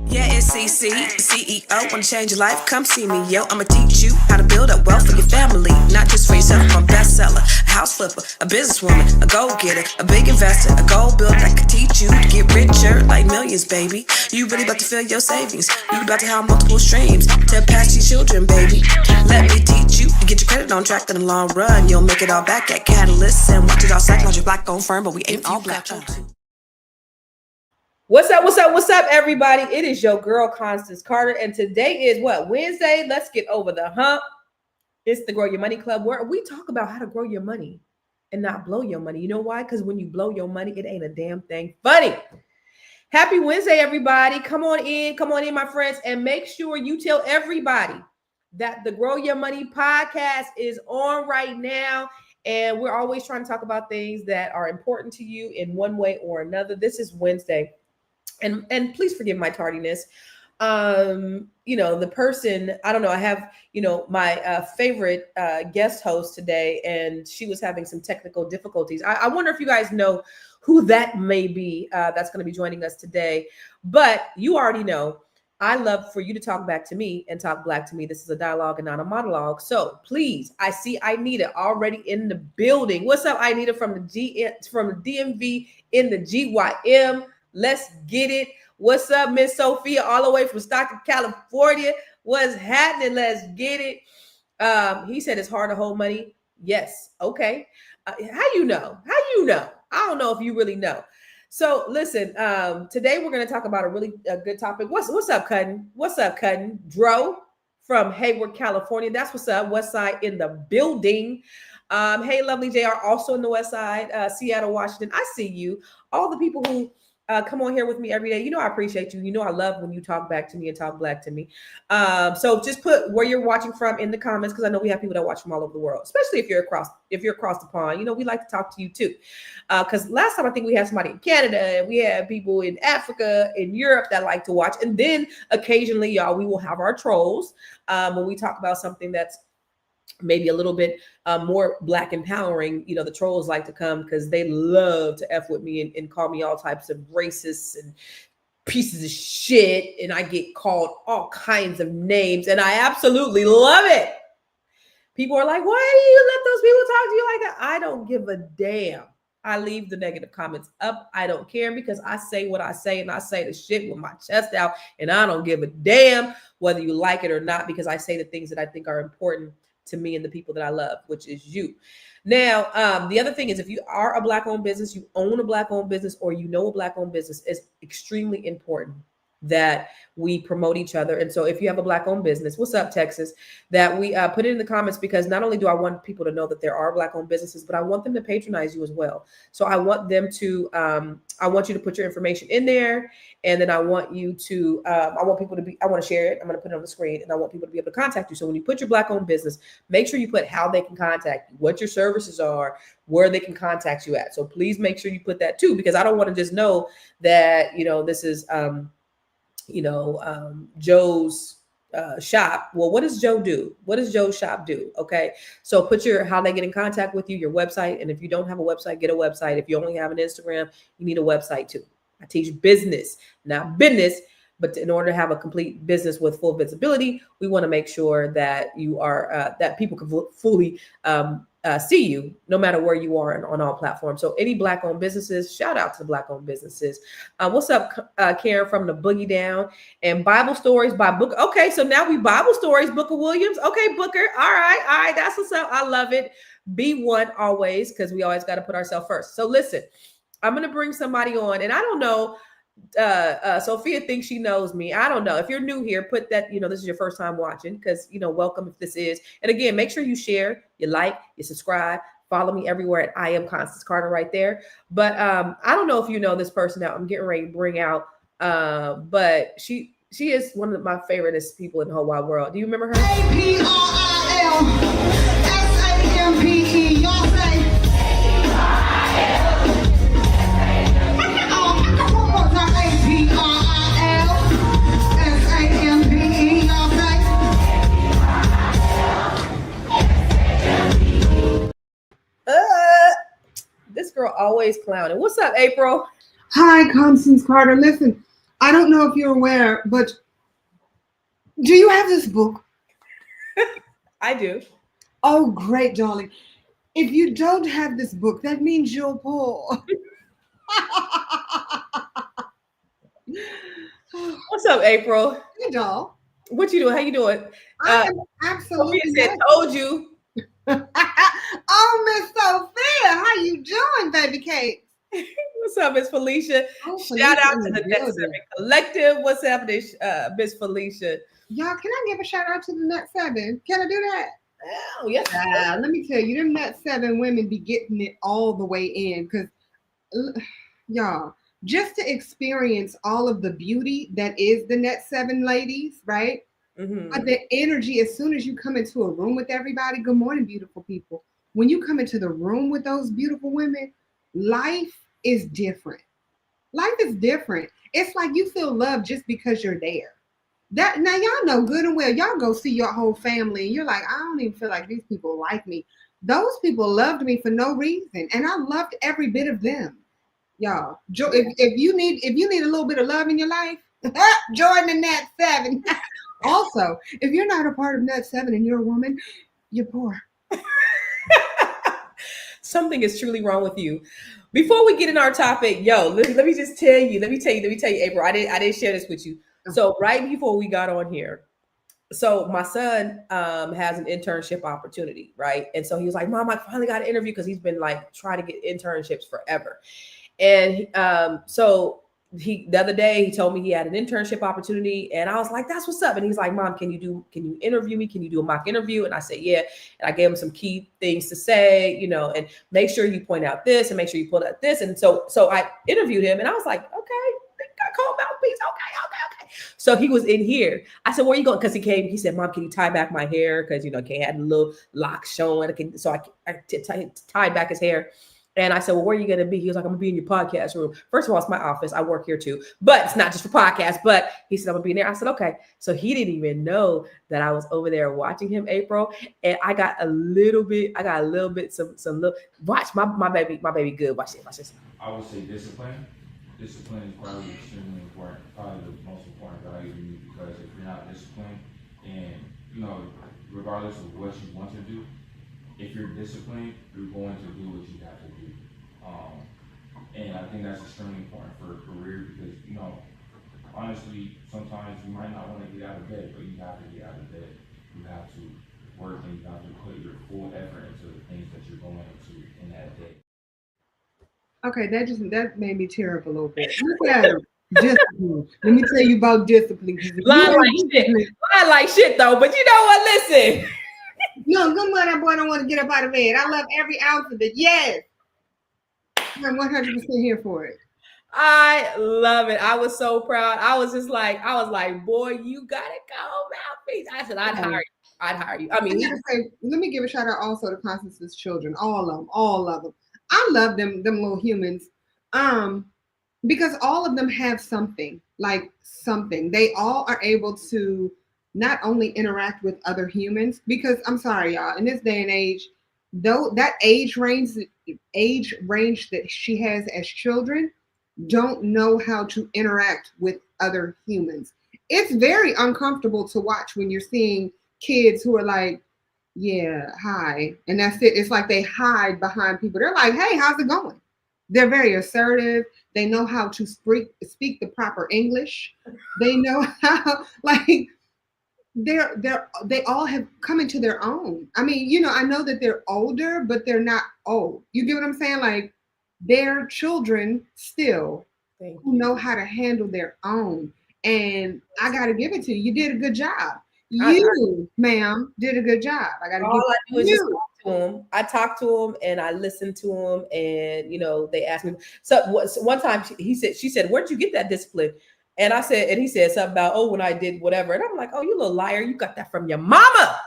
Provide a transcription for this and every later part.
Yeah, it's CC, CEO. Wanna change your life? Come see me, yo. I'ma teach you how to build up wealth for your family, not just for yourself. I'm a bestseller, a house flipper, a businesswoman, a go-getter, a big investor, a goal builder that could teach you to get richer like millions, baby. You really about to fill your savings. You about to have multiple streams to pass your children, baby. Let me teach you to get your credit on track in the long run. You'll make it all back at Catalyst and watch it all psychology black-owned firm, but we ain't all black-owned too. What's up, everybody? It is your girl, Constance Carter, and today is what? Wednesday. Let's get over the hump. It's the Grow Your Money Club, where we talk about how to grow your money and not blow your money. You know why? Because when you blow your money, it ain't a damn thing funny. Happy Wednesday, everybody. Come on in, my friends, and make sure you tell everybody that the Grow Your Money podcast is on right now. And we're always trying to talk about things that are important to you in one way or another. This is Wednesday. And please forgive my tardiness. The person, I don't know, I have, my favorite guest host today, and she was having some technical difficulties. I wonder if you guys know who that may be that's going to be joining us today. But you already know, I love for you to talk back to me and talk black to me. This is a dialogue and not a monologue. So please, I see Inita already in the building. What's up, Inita from the DMV in the GYM? Let's get it. What's up, Miss Sophia, all the way from Stockton, California? What's happening? Let's get it. He said it's hard to hold money. Yes. Okay. How you know? I don't know if you really know. So listen, today we're going to talk about a good topic. What's up, Cuttin? What's up, Cuttin? Dro from Hayward, California. That's what's up. West Side in the building. Hey, lovely JR, also in the West Side, Seattle, Washington. I see you. All the people who come on here with me every day. You know, I appreciate you. You know, I love when you talk back to me and talk black to me. So just put where you're watching from in the comments, because I know we have people that watch from all over the world, especially if you're across the pond. You know, we like to talk to you too. Because last time I think we had somebody in Canada, and we had people in Africa, in Europe that like to watch. And then occasionally, y'all, we will have our trolls when we talk about something that's maybe a little bit more black empowering. You know, the trolls like to come because they love to F with me and call me all types of racists and pieces of shit. And I get called all kinds of names, and I absolutely love it. People are like, why do you let those people talk to you like that? I don't give a damn. I leave the negative comments up. I don't care, because I say what I say, and I say the shit with my chest out, and I don't give a damn whether you like it or not, because I say the things that I think are important to me and the people that I love, which is you. Now, the other thing is, if you are a black-owned business, you own a black-owned business, or you know a black-owned business, it's extremely important that we promote each other. And so if you have a black-owned business, what's up, Texas, that we put it in the comments, because not only do I want people to know that there are black-owned businesses, but I want them to patronize you as well. So I want them to, I want you to put your information in there, and then I want you to, I want to share it. I'm going to put it on the screen, and I want people to be able to contact you. So when you put your black-owned business, make sure you put how they can contact you, what your services are, where they can contact you at. So please make sure you put that too, because I don't want to just know that, this is, Joe's shop. Well, what does Joe do? What does Joe's shop do? Okay. So put how they get in contact with you, your website. And if you don't have a website, get a website. If you only have an Instagram, you need a website too. I teach business, not business, but in order to have a complete business with full visibility, we want to make sure that you are, that people can fully see you no matter where you are on all platforms. So any black-owned businesses, shout out to the black-owned businesses. What's up, Karen from the Boogie Down, and Bible Stories by Booker. Okay, so now we Bible Stories, Booker Williams. Okay, Booker. All right, that's what's up. I love it. Be one always, because we always got to put ourselves first. So listen, I'm going to bring somebody on, and I don't know, Sophia thinks she knows me. I don't know. If you're new here, put that, this is your first time watching, because, welcome if this is. And again, make sure you share, you like, you subscribe, follow me everywhere at I am Constance Carter right there. But I don't know if you know this person out. I'm getting ready to bring out, but she is one of my favoriteest people in the whole wide world. Do you remember her? APRILSAMPE. Y'all say this girl always clowning. What's up, April? Hi, Constance Carter. Listen, I don't know if you're aware, but do you have this book? I do. Oh, great, darling. If you don't have this book, that means you're poor. What's up, April? Hey, doll. What you doing? How you doing? I Uh, am Sophia absolutely said, "Told you." Oh, Miss Sophia, how you doing, baby cakes? What's up, Miss Felicia? Oh, Shout Felicia out in to the the Net building. 7 Collective. What's happening, Miss Felicia? Y'all, can I give a shout out to the Nut 7? Can I do that? Oh, yes. Let me tell you, them Nut 7 women be getting it all the way in. Because, y'all, just to experience all of the beauty that is the Net 7 ladies, right? But Mm-hmm. the energy, as soon as you come into a room with everybody, good morning, beautiful people. When you come into the room with those beautiful women, life is different. Life is different. It's like you feel love just because you're there. That now y'all know good and well. Y'all go see your whole family, and you're like, I don't even feel like these people like me. Those people loved me for no reason, and I loved every bit of them. Y'all, if you need a little bit of love in your life, join the Nat 7. Also, if you're not a part of Nut 7 and you're a woman, you're poor. Something is truly wrong with you. Before we get in our topic, yo, let me just tell you. Let me tell you, April. I didn't share this with you. So right before we got on here, so my son has an internship opportunity, right? And so he was like, "Mom, I finally got an interview," because he's been like trying to get internships forever. And so he the other day he told me he had an internship opportunity, and I was like, "That's what's up." And he's like, "Mom, can you interview me? Can you do a mock interview?" And I said, "Yeah." And I gave him some key things to say, and make sure you point out this and make sure you point out this. And so I interviewed him, and I was like, "Okay, got called mouthpiece. Okay. So he was in here. I said, "Where are you going?" Because he said, "Mom, can you tie back my hair? Because can't have a little locks showing." So I tied back his hair. And I said, "Well, where are you going to be?" He was like, "I'm going to be in your podcast room." First of all, it's my office. I work here too. But it's not just for podcasts. But he said, "I'm going to be in there." I said, "Okay." So he didn't even know that I was over there watching him, April. And I got a little bit, some little, watch my baby good. Watch this. I would say discipline. Discipline is probably extremely important, probably the most important value to me, because if you're not disciplined, and regardless of what you want to do, if you're disciplined, you're going to do what you have to do. And I think that's extremely important for a career, because honestly, sometimes you might not want to get out of bed, but you have to get out of bed. You have to work, and you have to put your full effort into the things that you're going into in that day. Okay, that made me tear up a little bit. Look at him. Discipline. Let me tell you about discipline. Because if Lying you like ain't shit. disciplined, Lying like shit though. But you know what? Listen. no, good morning, that boy don't want to get up out of bed. I love every ounce of it. Yes. I'm 100% here for it. I love it. I was so proud. I was like, "Boy, you gotta go, mouthpiece." I said, "I'd hire you. I'd hire you." I I mean, gotta say, let me give a shout out also to Constance's children, all of them. I love them little humans, because all of them have something, like something. They all are able to not only interact with other humans, because I'm sorry, y'all, in this day and age, though that age range that she has as children, don't know how to interact with other humans. It's very uncomfortable to watch when you're seeing kids who are like, yeah, hi. And that's it. It's like they hide behind people. They're like, hey, how's it going? They're very assertive. They know how to speak the proper English. They know how, like, they all have come into their own. I mean, I know that they're older, but they're not old. You get what I'm saying? Like, they're children still who know how to handle their own. And I got to give it to you. You did a good job. You, ma'am, did a good job. I got to give all I do is just you. talk to him. I talk to him and I listen to him, and they ask me. So one time she said, "Where'd you get that discipline?" And I said, and he said something about, "Oh, when I did whatever." And I'm like, "Oh, you little liar! You got that from your mama.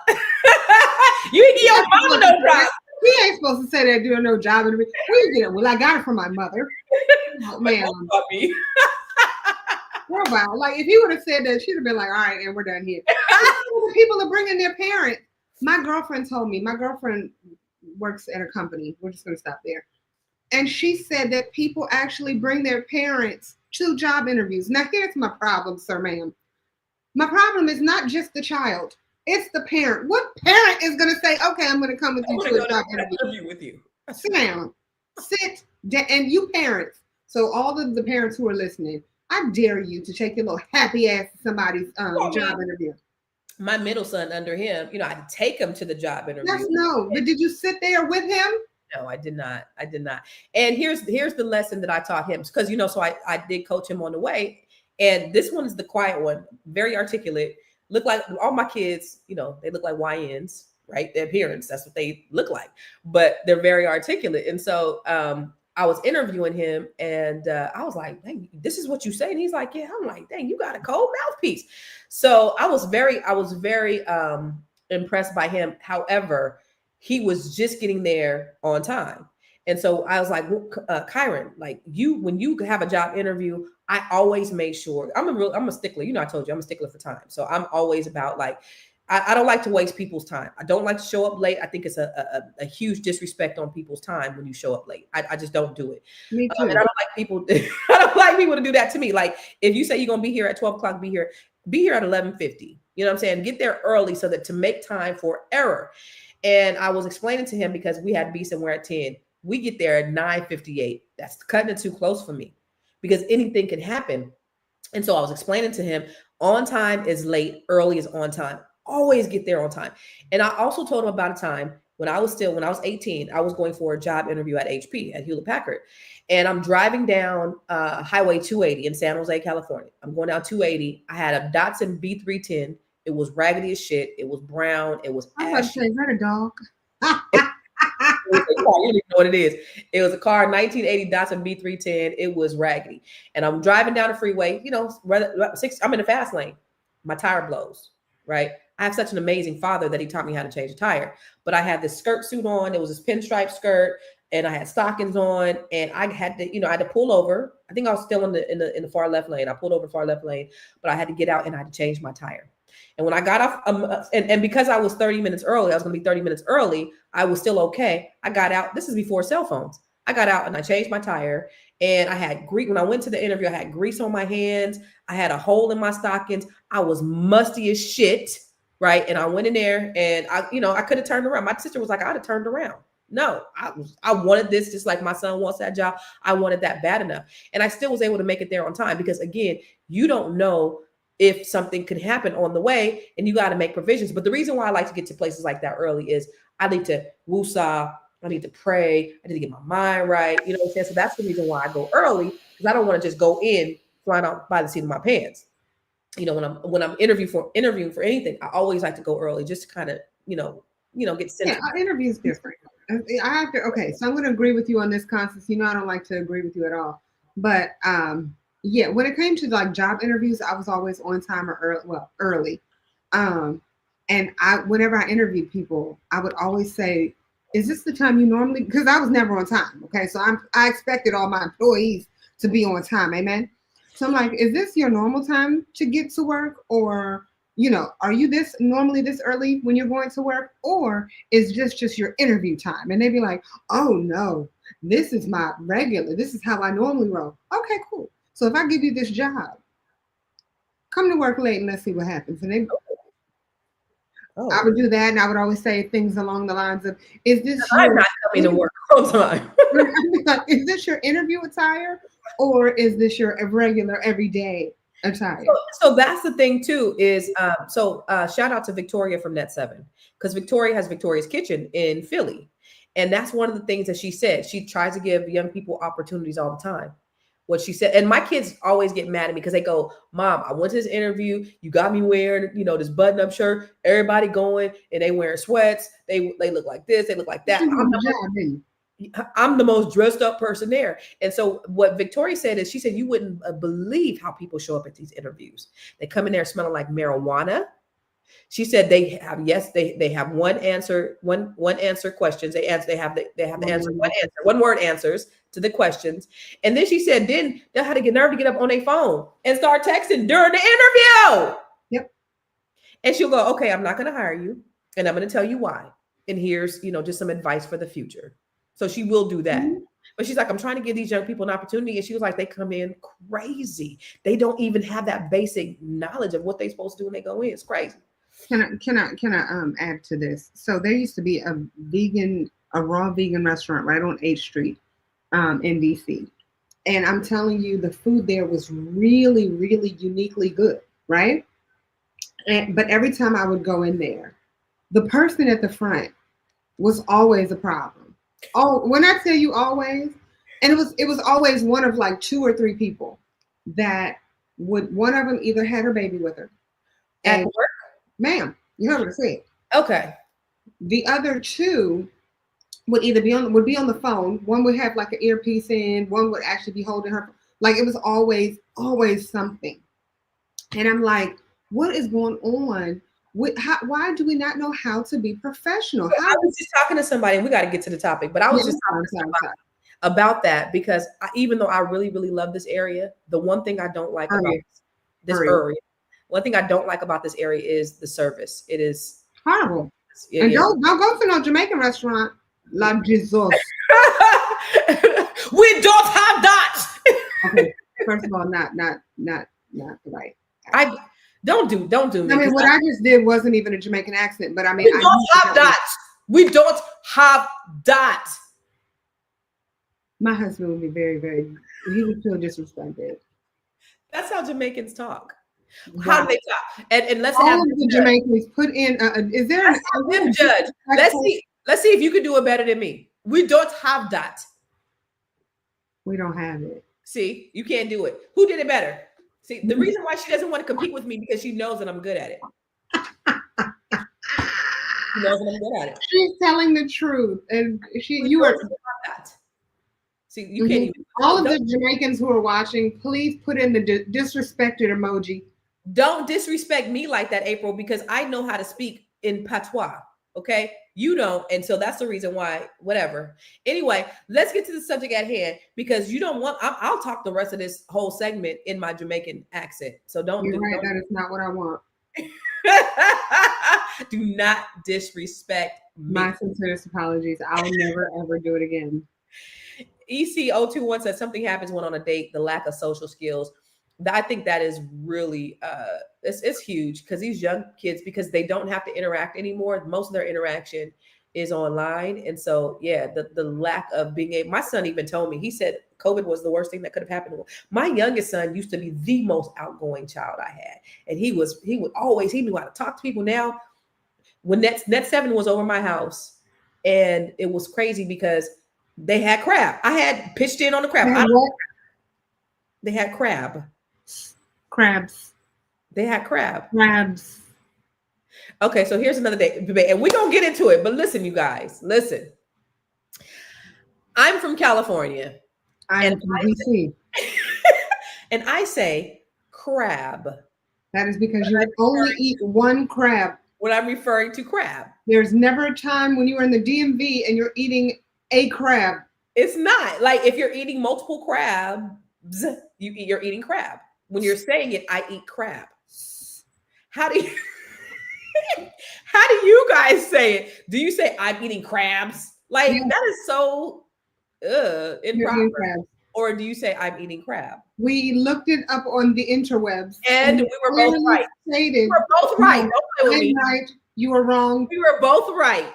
You didn't get your mama no job." He ain't supposed to say that doing no job. Where you get it? Well, I got it from my mother. Oh, man. Wow. Like, if he would have said that, she'd have been like, all right, and we're done here. People are bringing their parents. My girlfriend told me, my girlfriend works at a company. We're just going to stop there. And she said that people actually bring their parents to job interviews. Now, here's my problem, sir, ma'am. My problem is not just the child, it's the parent. What parent is going to say, okay, I'm going to come with you to a job interview with you? Sit down. Sit down. And you parents, so all of the parents who are listening, I dare you to take your little happy ass to somebody's job interview. My middle son, under him, I had to take him to the job interview. Yes, no. But did you sit there with him? No, I did not. I did not. And here's the lesson that I taught him, because so I did coach him on the way. And this one is the quiet one, very articulate. Look like all my kids, they look like YNs, right? Their appearance, that's what they look like, but they're very articulate. And so I was interviewing him, and I was like, dang, this is what you say? And he's like, yeah. I'm like, dang, you got a cold mouthpiece. So I was very impressed by him. However, he was just getting there on time. And so I was like, Kyron, like when you have a job interview, I always make sure I'm a stickler. I told you I'm a stickler for time. So I'm always about like, I don't like to waste people's time. I don't like to show up late. I think it's a huge disrespect on people's time when you show up late. I just don't do it. Me too. And I don't like people. I don't like people to do that to me. Like if you say you're gonna be here at 12 o'clock, be here at 11:50. You know what I'm saying? Get there early so that to make time for error. And I was explaining to him, because we had to be somewhere at 10. We get there at 9:58. That's cutting it too close for me, because anything can happen. And so I was explaining to him, on time is late, early is on time. Always get there on time. And I also told him about a time when I was 18, I was going for a job interview at HP, at Hewlett Packard. And I'm driving down Highway 280 in San Jose, California. I'm going down 280. I had a Datsun B310. It was raggedy as shit. It was brown. It was I was about to say, is that a dog? You don't even know what it is. It was a car, 1980 Datsun B310. It was raggedy. And I'm driving down the freeway, I'm in the fast lane. My tire blows, right? I have such an amazing father that he taught me how to change a tire. But I had this skirt suit on. It was this pinstripe skirt, and I had stockings on, and I had to, I had to pull over. I think I was still in the far left lane. I pulled over far left lane, but I had to get out and I had to change my tire. And when I got off, and because I was 30 minutes early, I was going to be 30 minutes early. I was still okay. I got out. This is before cell phones. I got out and I changed my tire, and I had grease. When I went to the interview, I had grease on my hands. I had a hole in my stockings. I was musty as shit. Right. And I went in there, and I could have turned around. My sister was like, I'd have turned around. No, I wanted this just like my son wants that job. I wanted that bad enough. And I still was able to make it there on time, because again, you don't know if something could happen on the way, and you got to make provisions. But the reason why I like to get to places like that early is I need to woosah, I need to pray, I need to get my mind right. You know what I'm saying? So that's the reason why I go early, because I don't want to just go in flying out by the seat of my pants. When I'm interviewing for anything, I always like to go early, just to kind of, get centered. Yeah, our interview is different. Okay, so I'm going to agree with you on this, Constance. I don't like to agree with you at all. But yeah, when it came to like job interviews, I was always on time or early. And whenever I interviewed people, I would always say, is this the time you normally, because I was never on time. Okay, so I expected all my employees to be on time. Amen. So I'm like, is this your normal time to get to work? Or, are you normally this early when you're going to work? Or is this just your interview time? And they'd be like, oh no, this is my regular. This is how I normally roll. Okay, cool. So if I give you this job, come to work late and let's see what happens. And I would do that. And I would always say things along the lines of, is this I'm not coming to work all the time. Is this your interview attire? Or is this your regular everyday attire? So that's the thing too, is shout out to Victoria from Net7, because Victoria has Victoria's Kitchen in Philly. And that's one of the things that she said. She tries to give young people opportunities all the time. What she said, and my kids always get mad at me because they go, Mom, I went to this interview. You got me wearing, this button-up shirt. Everybody going and they wearing sweats. They look like this. They look like that. I'm the most dressed up person there. And so what Victoria said is, she said, you wouldn't believe how people show up at these interviews. They come in there smelling like marijuana. She said they have one answer questions. They have to answer one word answers to the questions. And then she said, then they'll have to get nerve to get up on their phone and start texting during the interview. Yep. And she'll go, okay, I'm not going to hire you, and I'm going to tell you why. And here's, just some advice for the future. So she will do that. Mm-hmm. But she's like, I'm trying to give these young people an opportunity. And she was like, they come in crazy. They don't even have that basic knowledge of what they're supposed to do when they go in. It's crazy. Can I add to this? So there used to be a raw vegan restaurant right on 8th Street in DC. And I'm telling you, the food there was really, really uniquely good, right? But every time I would go in there, the person at the front was always a problem. Oh, when I tell you always, and it was always one of like 2 or 3 people that one of them either had her baby with her. At work? Ma'am, you heard what I said. Okay. The other 2 would either be on the phone. One would have like an earpiece in. One would actually be holding her. Like it was always something. And I'm like, what is going on? Why do we not know how to be professional? I was just talking to somebody, and we got to get to the topic, but I was just talking to somebody about that because even though I really, really love this area, the one thing I don't like about this area, one thing I don't like about this area is the service. It is horrible. And don't go to no Jamaican restaurant. La Jesus. We don't have that. Okay, first of all, not right. I don't do me. I mean, what I just did wasn't even a Jamaican accent, but I mean, we don't have that. We don't have that. My husband would be very, very. He would feel disrespected. That's how Jamaicans talk. How do they talk? And let's all have of the Jamaicans put in. Is there a judge? Let's see if you can do it better than me. We don't have that. We don't have it. See, you can't do it. Who did it better? See, the reason why she doesn't want to compete with me because she knows that I'm good at it. She knows that I'm good at it. She's telling the truth, and you are that. See, you can't even. All of the Jamaicans who are watching, please put in the disrespected emoji. Don't disrespect me like that, April, because I know how to speak in patois. Okay, you don't, and so that's the reason why. Whatever. Anyway, let's get to the subject at hand because you don't want. I'll talk the rest of this whole segment in my Jamaican accent. So don't. You're right. That is not what I want. Do not disrespect me. My sincerest apologies. I'll never ever do it again. EC021 says something happens when on a date, the lack of social skills. I think that is really it's huge because these young kids, because they don't have to interact anymore. Most of their interaction is online. And so, yeah, the lack of being able, my son even told me, he said COVID was the worst thing that could have happened to him. My youngest son used to be the most outgoing child I had. And he knew how to talk to people. Now, when Net 7 was over my house, and it was crazy because they had crab. I had pitched in on the crab. They had crab. Crabs. They had crab. Crabs. Okay, so here's another debate, and we're gonna get into it. But listen, you guys, listen. I'm from California. I'm from DC. And I say crab. That is because you only eat one crab. When I'm referring to crab. There's never a time when you are in the DMV and you're eating a crab. It's not like if you're eating multiple crabs, you're eating crab. When you're saying it, I eat crab. How do you guys say it? Do you say I'm eating crabs? Like that is so improper. Or do you say I'm eating crab? We looked it up on the interwebs. And we were both right. We were both right. Don't play with me. Right. You were wrong. We were both right.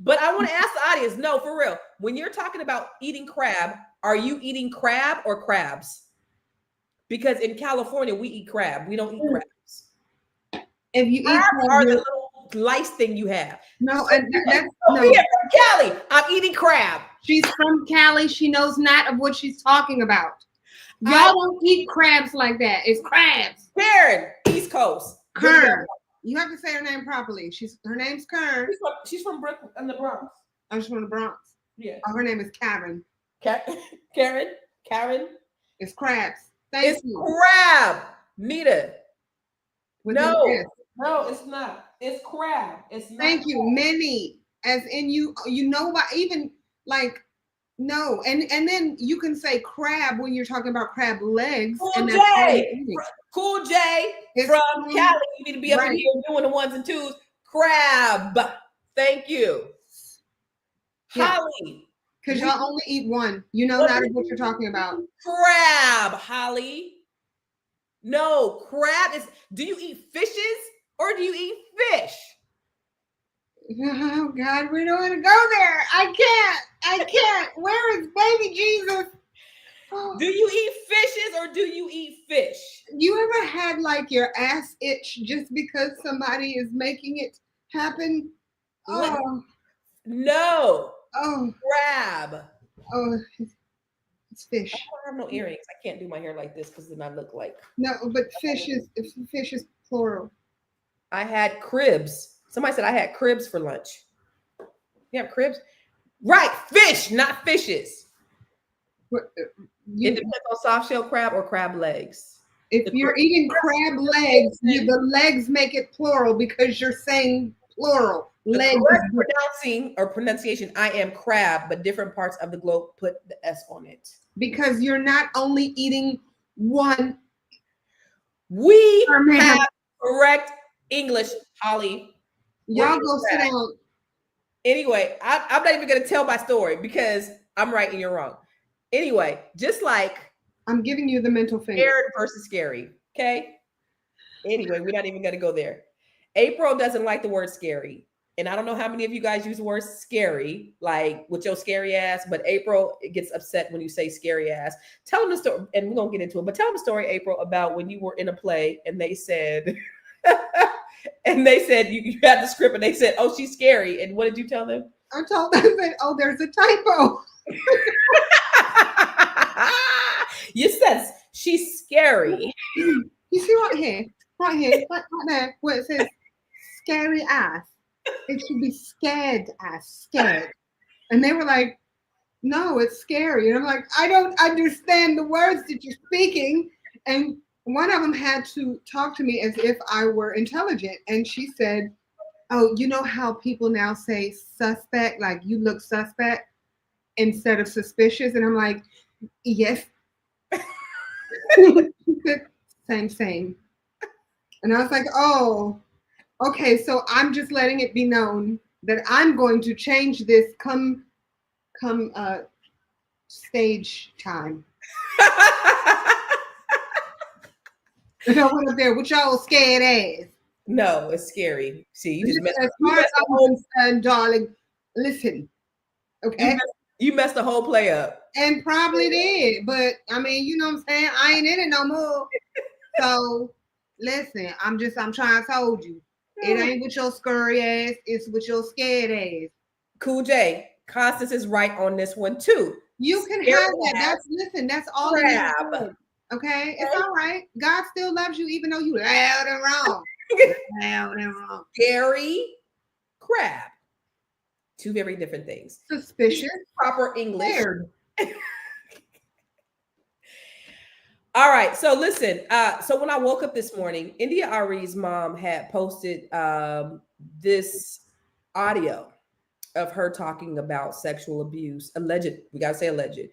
But I want to ask the audience, no, for real. When you're talking about eating crab, are you eating crab or crabs? Because in California, we eat crab. We don't eat crabs. If you crabs eat crab, are the little lice thing you have. No, so, that's no. From Cali, I'm eating crab. She's from Cali. She knows not of what she's talking about. Y'all don't eat crabs like that. It's crabs. Karen, East Coast. Kern. You have to say her name properly. Her name's Kern. She's from Brooklyn and the Bronx. Oh, she's from the Bronx. Yeah. Oh, her name is Karen. Karen. It's crabs. It's crab. Nita. No, it's not. It's crab. It's not. Thank you. Many, as in you know why even like no, and then you can say crab when you're talking about crab legs. Cool J from Cali. You need to be up in here doing the ones and twos. Crab. Thank you. Yeah. Holly. Because y'all only eat one. You know not what you're talking about. Crab, Holly. No, crab is. Do you eat fishes or do you eat fish? Oh God, we don't want to go there. I can't. Where is baby Jesus? Oh. Do you eat fishes or do you eat fish? You ever had like your ass itch just because somebody is making it happen? Oh. No. Oh. Crab. Oh. It's fish. I don't have no earrings. I can't do my hair like this because then I look like. No, but fish is plural. I had cribs. Somebody said I had cribs for lunch. You have cribs? Right, fish, not fishes. What, It depends on soft shell crab or crab legs. If you're eating crab legs, the legs make it plural because you're saying plural. Legs. Pronunciation, I am crab, but different parts of the globe put the S on it. Because you're not only eating one. We have correct English, Holly. Y'all go sit down. Anyway, I'm not even going to tell my story because I'm right and you're wrong. Anyway, just like I'm giving you the mental finger. Scared versus scary. Okay. Anyway, we're not even going to go there. April doesn't like the word scary. And I don't know how many of you guys use the word scary, like with your scary ass, but April gets upset when you say scary ass. Tell them the story, and we're going to get into it, but tell them the story, April, about when you were in a play and they said, you had the script and they said, oh, she's scary. And what did you tell them? I told them that, oh, there's a typo. You said she's scary. You see right here, right there, where it says scary ass. It should be scared ass, scared. And they were like, no, it's scary. And I'm like, I don't understand the words that you're speaking. And one of them had to talk to me as if I were intelligent. And she said, oh, you know how people now say suspect, like you look suspect instead of suspicious? And I'm like, yes. She said, same. And I was like, oh, okay. So I'm just letting it be known that I'm going to change this come stage time. And I went up there with y'all scared ass. No, it's scary. See, you just messed as far as I'm concerned, darling, listen. Okay. You messed the whole play up. And probably did, but I mean, you know what I'm saying? I ain't in it no more. So listen, I'm trying to told you. It ain't with your scurry ass, it's with your scared ass. Cool J, Constance is right on this one too. You can have that. That's all crab. Okay? It's all right. God still loves you even though you loud and wrong. Loud and wrong. Scary crab. Two very different things. Suspicious. Proper English. All right. So listen. So when I woke up this morning, India Arie's mom had posted this audio of her talking about sexual abuse, alleged. We gotta say alleged.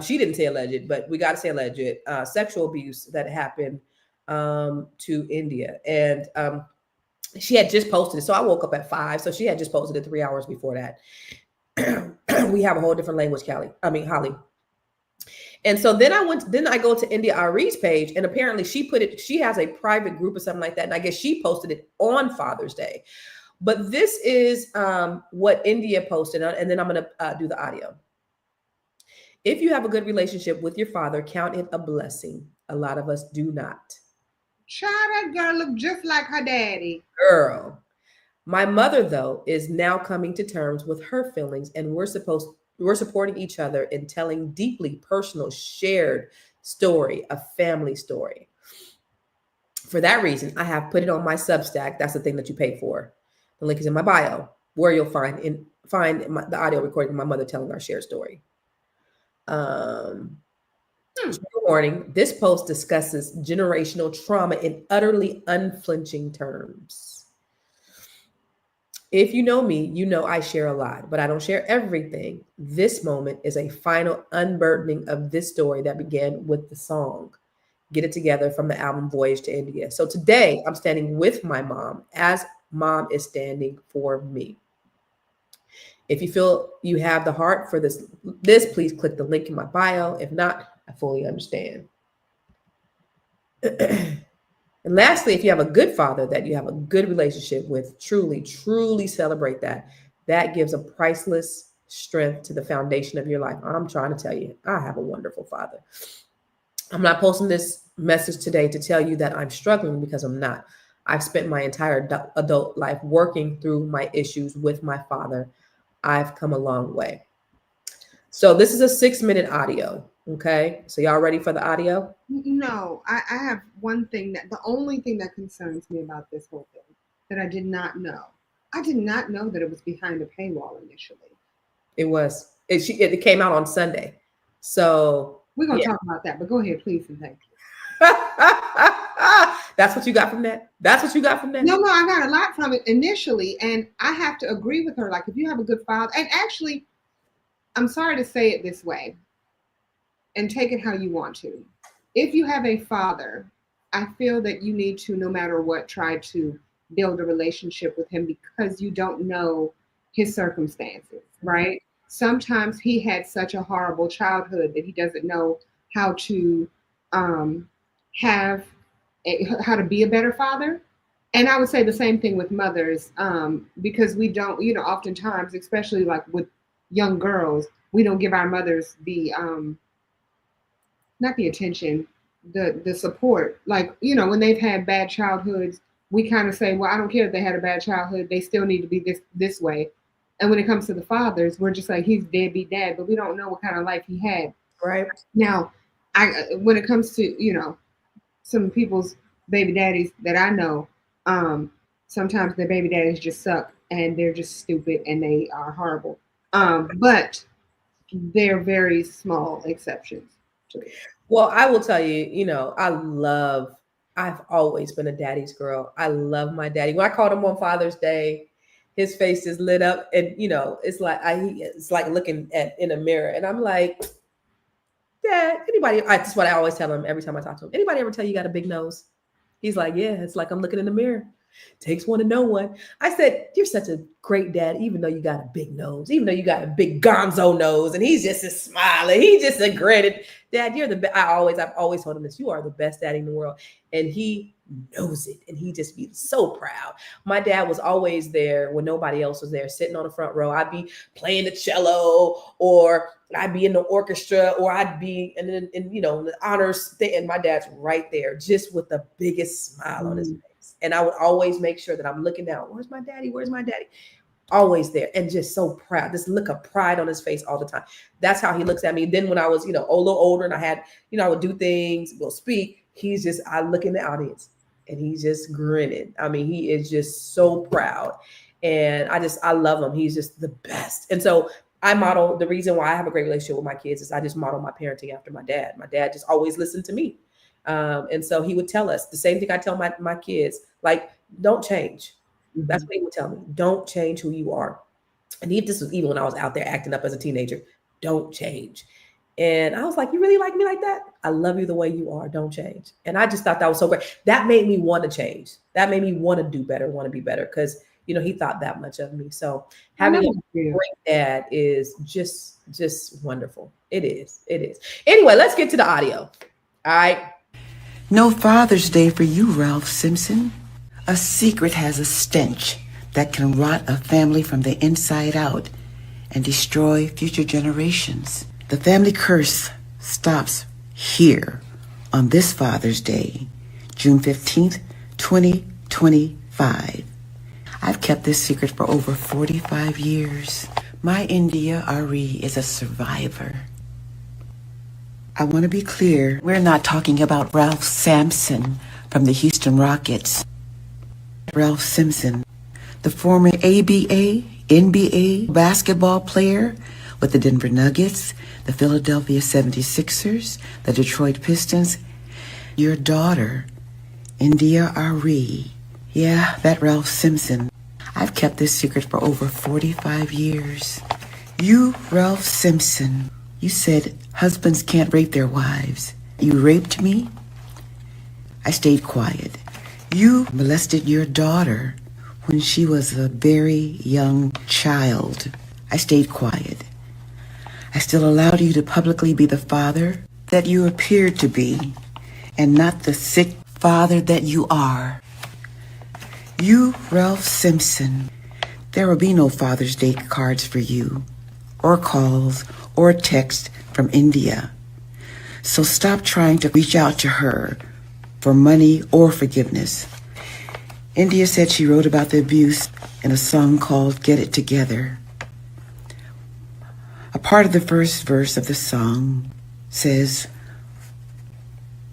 She didn't say alleged, but we gotta say alleged sexual abuse that happened to India, and she had just posted it. So I woke up at 5. So she had just posted it 3 hours before that. We have a whole different language, Holly. And so then I go to India Arie's page, and apparently she has a private group or something like that. And I guess she posted it on Father's Day. But this is what India posted, and then I'm going to do the audio. If you have a good relationship with your father, count it a blessing. A lot of us do not. Child, that girl look just like her daddy. Girl. My mother, though, is now coming to terms with her feelings, and we're supporting each other in telling deeply personal, shared story, a family story. For that reason, I have put it on my Substack. That's the thing that you pay for. The link is in my bio, where you'll find the audio recording of my mother telling our shared story. Warning, this post discusses generational trauma in utterly unflinching terms. If you know me, you know I share a lot, but I don't share everything. This moment is a final unburdening of this story that began with the song Get It Together from the album Voyage to India. So today I'm standing with my mom as mom is standing for me. If you feel you have the heart for this, please click the link in my bio. If not, I fully understand. And lastly, if you have a good father that you have a good relationship with, truly, truly celebrate that. That gives a priceless strength to the foundation of your life. I'm trying to tell you, I have a wonderful father. I'm not posting this message today to tell you that I'm struggling, because I'm not. I've spent my entire adult life working through my issues with my father. I've come a long way. So this is a 6-minute audio. Okay. So y'all ready for the audio? No, I have one thing the only thing that concerns me about this whole thing that I did not know. I did not know that it was behind a paywall initially. It was. It came out on Sunday. So we're going to talk about that, but go ahead, please, and thank you. That's what you got from that? That's what you got from that? No, I got a lot from it initially, and I have to agree with her. Like, if you have a good father, and actually, I'm sorry to say it this way, and take it how you want to. If you have a father, I feel that you need to, no matter what, try to build a relationship with him, because you don't know his circumstances, right? Sometimes he had such a horrible childhood that he doesn't know how to how to be a better father. And I would say the same thing with mothers, because we don't, oftentimes, especially like with young girls, we don't give our mothers the not the attention, the support. Like, when they've had bad childhoods, we kind of say, well, I don't care if they had a bad childhood, they still need to be this way. And when it comes to the fathers, we're just like, he's deadbeat dad, but we don't know what kind of life he had. Right. Now, when it comes to, some people's baby daddies that I know, sometimes their baby daddies just suck and they're just stupid and they are horrible. But they're very small exceptions to it. Well, I will tell you, I've always been a daddy's girl. I love my daddy. When I called him on Father's Day, his face is lit up, and it's like looking in a mirror, and I'm like, Dad, that's what I always tell him every time I talk to him. Anybody ever tell you got a big nose? He's like, yeah, it's like I'm looking in the mirror. Takes one to know one. I said, you're such a great dad, even though you got a big nose, even though you got a big gonzo nose, and he's just a smiling. He just a grinning. Dad, you're the best. I've always told him this. You are the best daddy in the world. And he knows it. And he just be so proud. My dad was always there when nobody else was there, sitting on the front row. I'd be playing the cello, or I'd be in the orchestra, or I'd be in the honors thing. And my dad's right there, just with the biggest smile on his face. And I would always make sure that I'm looking down. Where's my daddy? Where's my daddy? Always there, and just so proud. This look of pride on his face all the time. That's how he looks at me. Then when I was, a little older, and I had, I would do things, go speak. I look in the audience, and he's just grinning. I mean, he is just so proud, and I love him. He's just the best. And so I model, the reason why I have a great relationship with my kids is I just model my parenting after my dad. My dad just always listened to me. And so he would tell us the same thing I tell my kids, like, don't change. Mm-hmm. That's what he would tell me. Don't change who you are. And this was even when I was out there acting up as a teenager. Don't change. And I was like, you really like me like that? I love you the way you are. Don't change. And I just thought that was so great. That made me want to change. That made me want to do better, want to be better, because, he thought that much of me. So having a great dad is just wonderful. It is. It is. Anyway, let's get to the audio. All right. No Father's Day for you, Ralph Simpson. A secret has a stench that can rot a family from the inside out and destroy future generations. The family curse stops here on this Father's Day, June 15th, 2025. I've kept this secret for over 45 years. My India Arie is a survivor. I want to be clear, we're not talking about Ralph Simpson from the Houston Rockets. Ralph Simpson, the former ABA, NBA basketball player with the Denver Nuggets, the Philadelphia 76ers, the Detroit Pistons. Your daughter, India Arie. Yeah, that Ralph Simpson. I've kept this secret for over 45 years. You, Ralph Simpson, you said husbands can't rape their wives. You raped me. I stayed quiet. You molested your daughter when she was a very young child. I stayed quiet. I still allowed you to publicly be the father that you appeared to be, and not the sick father that you are. You, Ralph Simpson, there will be no Father's Day cards for you, or calls, or text from India. So stop trying to reach out to her for money or forgiveness. India said she wrote about the abuse in a song called Get It Together. A part of the first verse of the song says,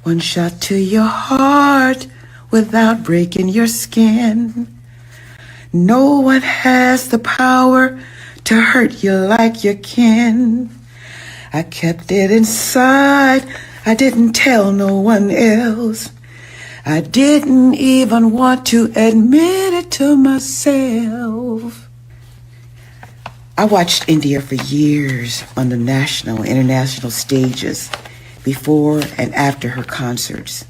"One shot to your heart without breaking your skin. No one has the power to hurt you like your kin. I kept it inside. I didn't tell no one else. I didn't even want to admit it to myself." I watched India for years on the national and international stages before and after her concerts.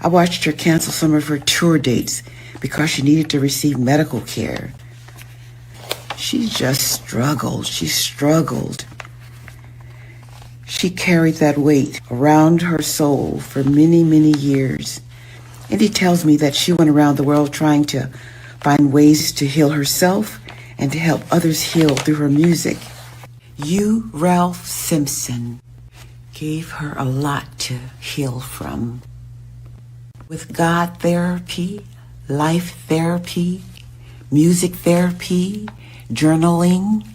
I watched her cancel some of her tour dates because she needed to receive medical care. She just struggled. She struggled. She carried that weight around her soul for many, many years. Indy tells me that she went around the world trying to find ways to heal herself and to help others heal through her music. You, Ralph Simpson, gave her a lot to heal from. With God therapy, life therapy, music therapy, journaling,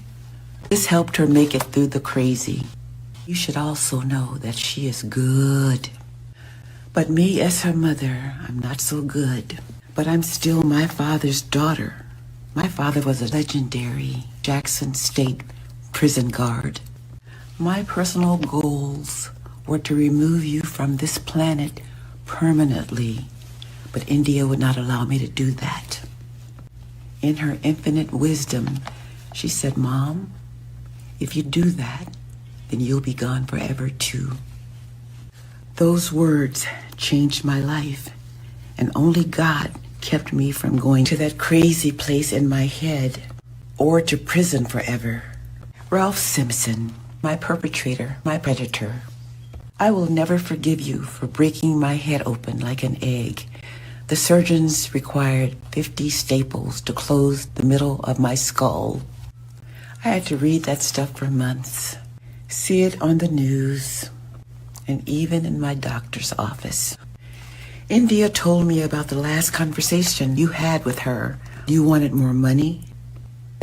this helped her make it through the crazy. You should also know that she is good. But me as her mother, I'm not so good. But I'm still my father's daughter. My father was a legendary Jackson State prison guard. My personal goals were to remove you from this planet permanently, but India would not allow me to do that. In her infinite wisdom, she said, "Mom, if you do that, then you'll be gone forever too." Those words changed my life, and only God kept me from going to that crazy place in my head or to prison forever. Ralph Simpson, my perpetrator, my predator. I will never forgive you for breaking my head open like an egg. The surgeons required 50 staples to close the middle of my skull. I had to read that stuff for months, see it on the news, and even in my doctor's office. India told me about the last conversation you had with her. You wanted more money.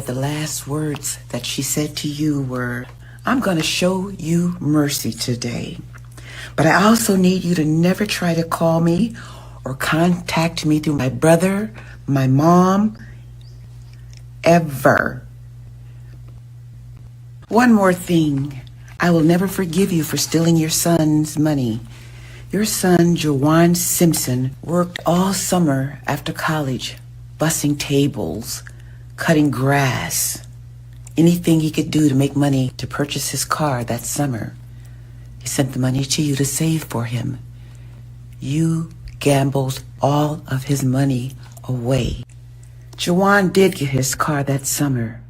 The last words that she said to you were, "I'm going to show you mercy today. But I also need you to never try to call me or contact me through my brother, my mom, ever. One more thing. I will never forgive you for stealing your son's money. Your son, Joyce Simpson, worked all summer after college, bussing tables, cutting grass, anything he could do to make money to purchase his car that summer. He sent the money to you to save for him. You gambled all of his money away. Jawan did get his car that summer.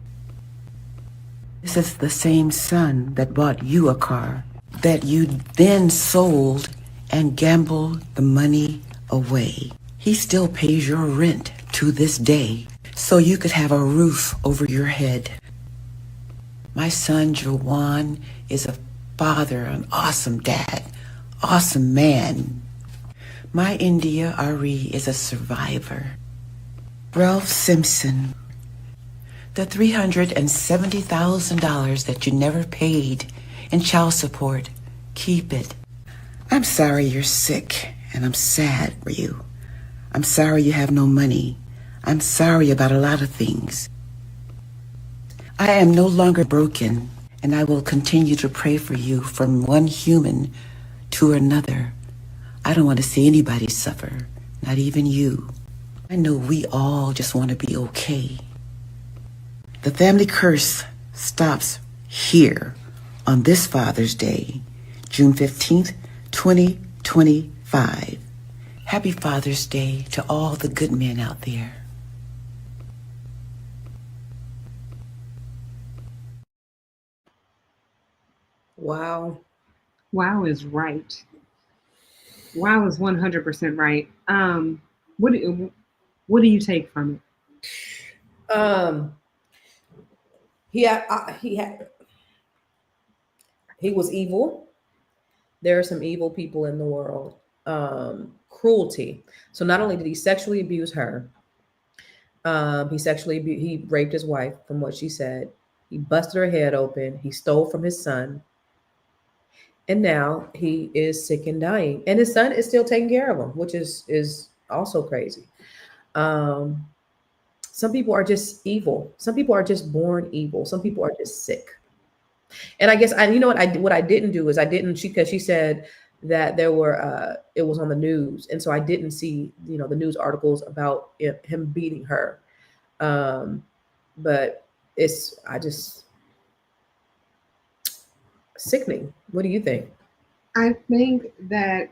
This is the same son that bought you a car that you then sold and gambled the money away. He still pays your rent to this day so you could have a roof over your head. My son, Jawan, is a father, an awesome dad, awesome man. My India Arie is a survivor. Ralph Simpson, the $370,000 that you never paid in child support, keep it. I'm sorry you're sick, and I'm sad for you. I'm sorry you have no money. I'm sorry about a lot of things. I am no longer broken, and I will continue to pray for you from one human to another. I don't want to see anybody suffer, not even you. I know we all just want to be okay. The family curse stops here on this Father's Day, June 15th, 2025. Happy Father's Day to all the good men out there. Wow. Wow is right. Wow is 100% right. What what do you take from Um, he was evil. There are some evil people in the world. Cruelty. So not only did he sexually abuse her, he raped his wife, from what she said. He busted her head open. He stole from his son, and now he is sick and dying. And his son is still taking care of him, which is also crazy. Um, some people are just evil. Some people are just born evil. Some people are just sick. And I guess you know what I didn't do is I didn't because she said that there were it was on the news, and so I didn't see the news articles about him beating her. Um, but it's I just sickening. What do you think? I think that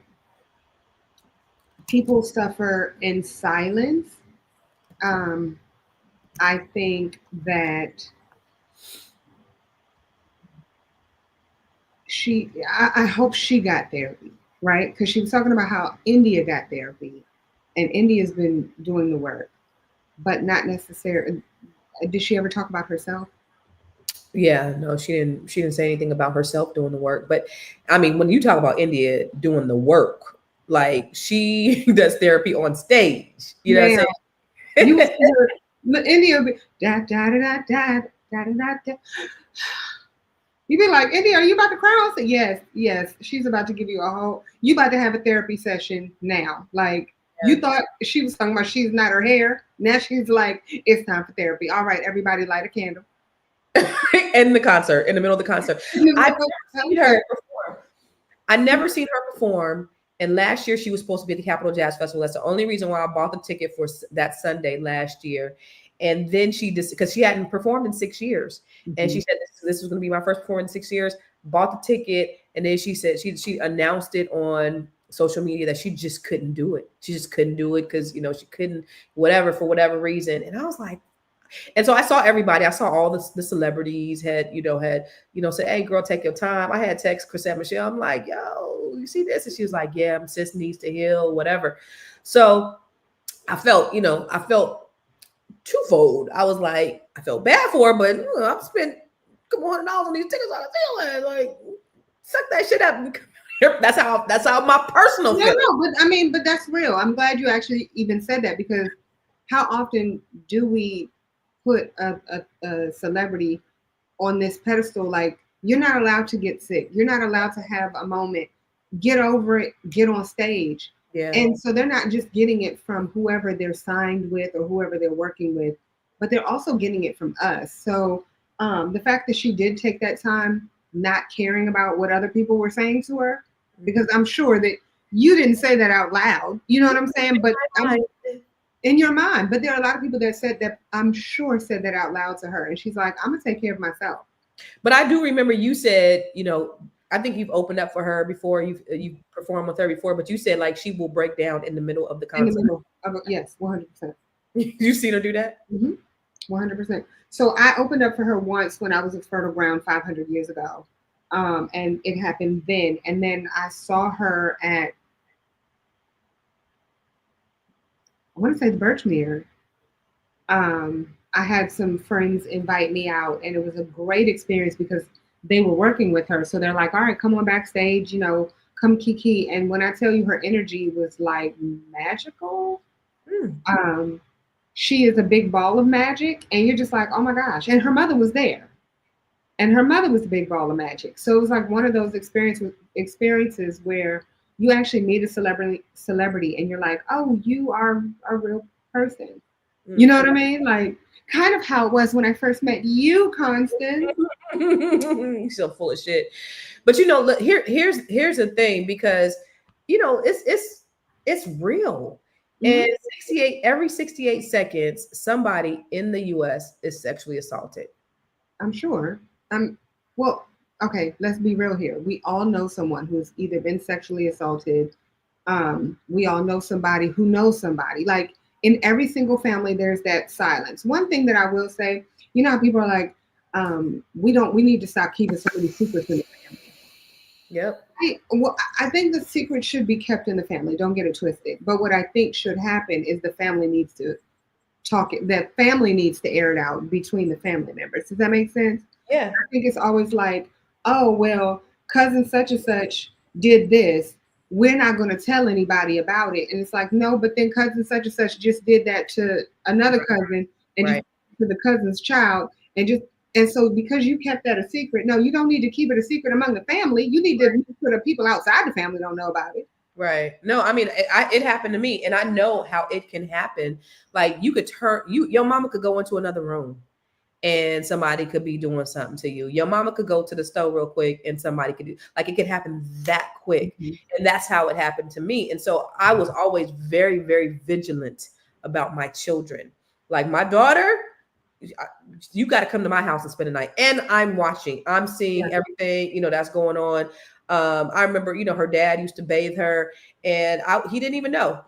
people suffer in silence. Um, I think that I hope she got therapy, right? Because she was talking about how India got therapy, and India's been doing the work, but not necessarily. Did she ever talk about herself? Yeah, no, she didn't say anything about herself doing the work. But I mean, when you talk about India doing the work, like she does therapy on stage. You know what Ma'am, I'm you will saying? see her. India will be da da da da da da da da. You be like, India, are you about to cry? I said, yes, yes. She's about to give you a whole. You about to have a therapy session now. Like you thought she was talking about she's not her hair. Now she's like, it's time for therapy. All right, everybody, light a candle. In the concert, in the middle of the concert. I've never seen her perform. I never seen her perform. And last year she was supposed to be at the Capitol Jazz Festival. That's the only reason why I bought the ticket for that Sunday last year. And then she just because she hadn't performed in 6 years, and she said this was going to be my first performance in 6 years. Bought the ticket, and then she said she announced it on social media that she just couldn't do it. She just couldn't do it because she couldn't whatever for whatever reason. And I was like, and so I saw everybody. I saw all the celebrities had said, "Hey, girl, take your time." I had text Chrisette Michelle. I'm like, "Yo, you see this?" And she was like, "Yeah, sis needs to heal, whatever." So I felt twofold. I was like, I felt bad for her, but I've spent $200 on these tickets on the ceiling. Like, suck that shit up. That's how my personal feeling. No, but I mean, but that's real. I'm glad you actually even said that because how often do we put a celebrity on this pedestal? Like, you're not allowed to get sick. You're not allowed to have a moment. Get over it. Get on stage. Yeah. And so they're not just getting it from whoever they're signed with or whoever they're working with, but they're also getting it from us. So the fact that she did take that time, not caring about what other people were saying to her, because I'm sure that you didn't say that out loud. You know what I'm saying? But in your mind. But there are a lot of people that said that, I'm sure said that out loud to her. And she's like, I'm going to take care of myself. But I do remember you said, I think you've opened up for her before. You've performed with her before, but you said like she will break down in the middle of the concert. In the middle of yes, 100%. You've seen her do that? 100%. So I opened up for her once when I was at Fertile Ground 500 years ago. And it happened then. And then I saw her at, I want to say the Birchmere. I had some friends invite me out, and it was a great experience because they were working with her. So they're like, all right, come on backstage, come kiki. And when I tell you her energy was like magical, she is a big ball of magic. And you're just like, oh my gosh. And her mother was there. And her mother was a big ball of magic. So it was like one of those experiences where you actually meet a celebrity and you're like, oh, you are a real person. You know what I mean? Like kind of how it was when I first met you, Constance. You're so full of shit. But look, here's the thing, because it's real. And every 68 seconds, somebody in the US is sexually assaulted. I'm sure. Well, okay, let's be real here. We all know someone who's either been sexually assaulted. We all know somebody who knows somebody. Like in every single family, there's that silence. One thing that I will say, how people are like, we need to stop keeping so many secrets in the family. Yep. I think the secret should be kept in the family. Don't get it twisted. But what I think should happen is the family needs to talk it. That family needs to air it out between the family members. Does that make sense? Yeah. I think it's always like, oh well, cousin such and such did this. We're not going to tell anybody about it. And it's like, no, but then cousin such and such just did that to another cousin and just Right. to the cousin's child and just and so because you kept that a secret, no, you don't need to keep it a secret among the family. You need to make sure the people outside the family don't know about it. Right. No, I mean, it happened to me, and I know how it can happen. Like you could your mama could go into another room, and somebody could be doing something to you. Your mama could go to the store real quick, and somebody could do like it could happen that quick, and that's how it happened to me. And so I was always very, very vigilant about my children. Like my daughter, you got to come to my house and spend the night, and I'm watching. I'm seeing everything that's going on. I remember, her dad used to bathe her, and he didn't even know.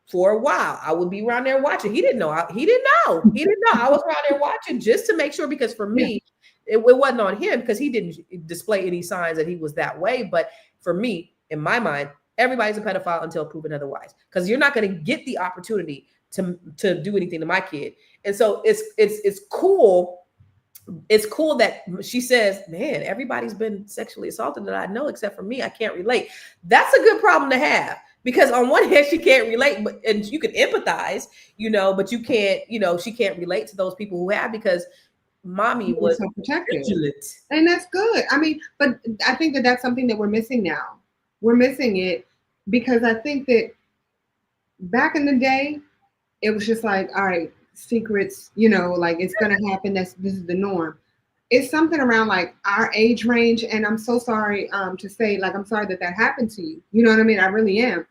For a while, I would be around there watching. He didn't know. He didn't know. He didn't know. I was around there watching just to make sure, because for me, it wasn't on him because he didn't display any signs that he was that way. But for me, in my mind, everybody's a pedophile until proven otherwise, because you're not going to get the opportunity to do anything to my kid. And so it's cool. It's cool that she says, man, everybody's been sexually assaulted that I know except for me. I can't relate. That's a good problem to have, because on one hand, she can't relate, and you can empathize, but you can't, she can't relate to those people who have, because mommy was so protective. Vigilant. And that's good. I mean, but I think that that's something that we're missing now. We're missing it because I think that back in the day, it was just like, all right, secrets, like it's going to happen. This is the norm. It's something around like our age range. And I'm so sorry to say, like, I'm sorry that happened to you. You know what I mean? I really am.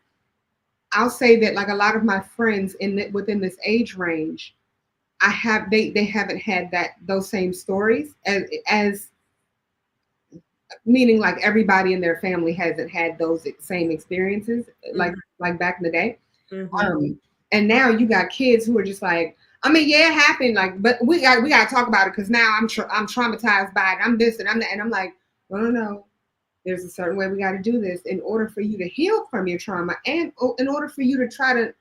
I'll say that like a lot of my friends within this age range, they haven't had those same stories as meaning like everybody in their family hasn't had those same experiences like back in the day. Mm-hmm. And now you got kids who are just like, I mean, yeah, it happened. Like, but we got to talk about it because now I'm traumatized by it. I'm this and I'm that, and I'm like, no. There's a certain way we got to do this in order for you to heal from your trauma, and in order for you to try to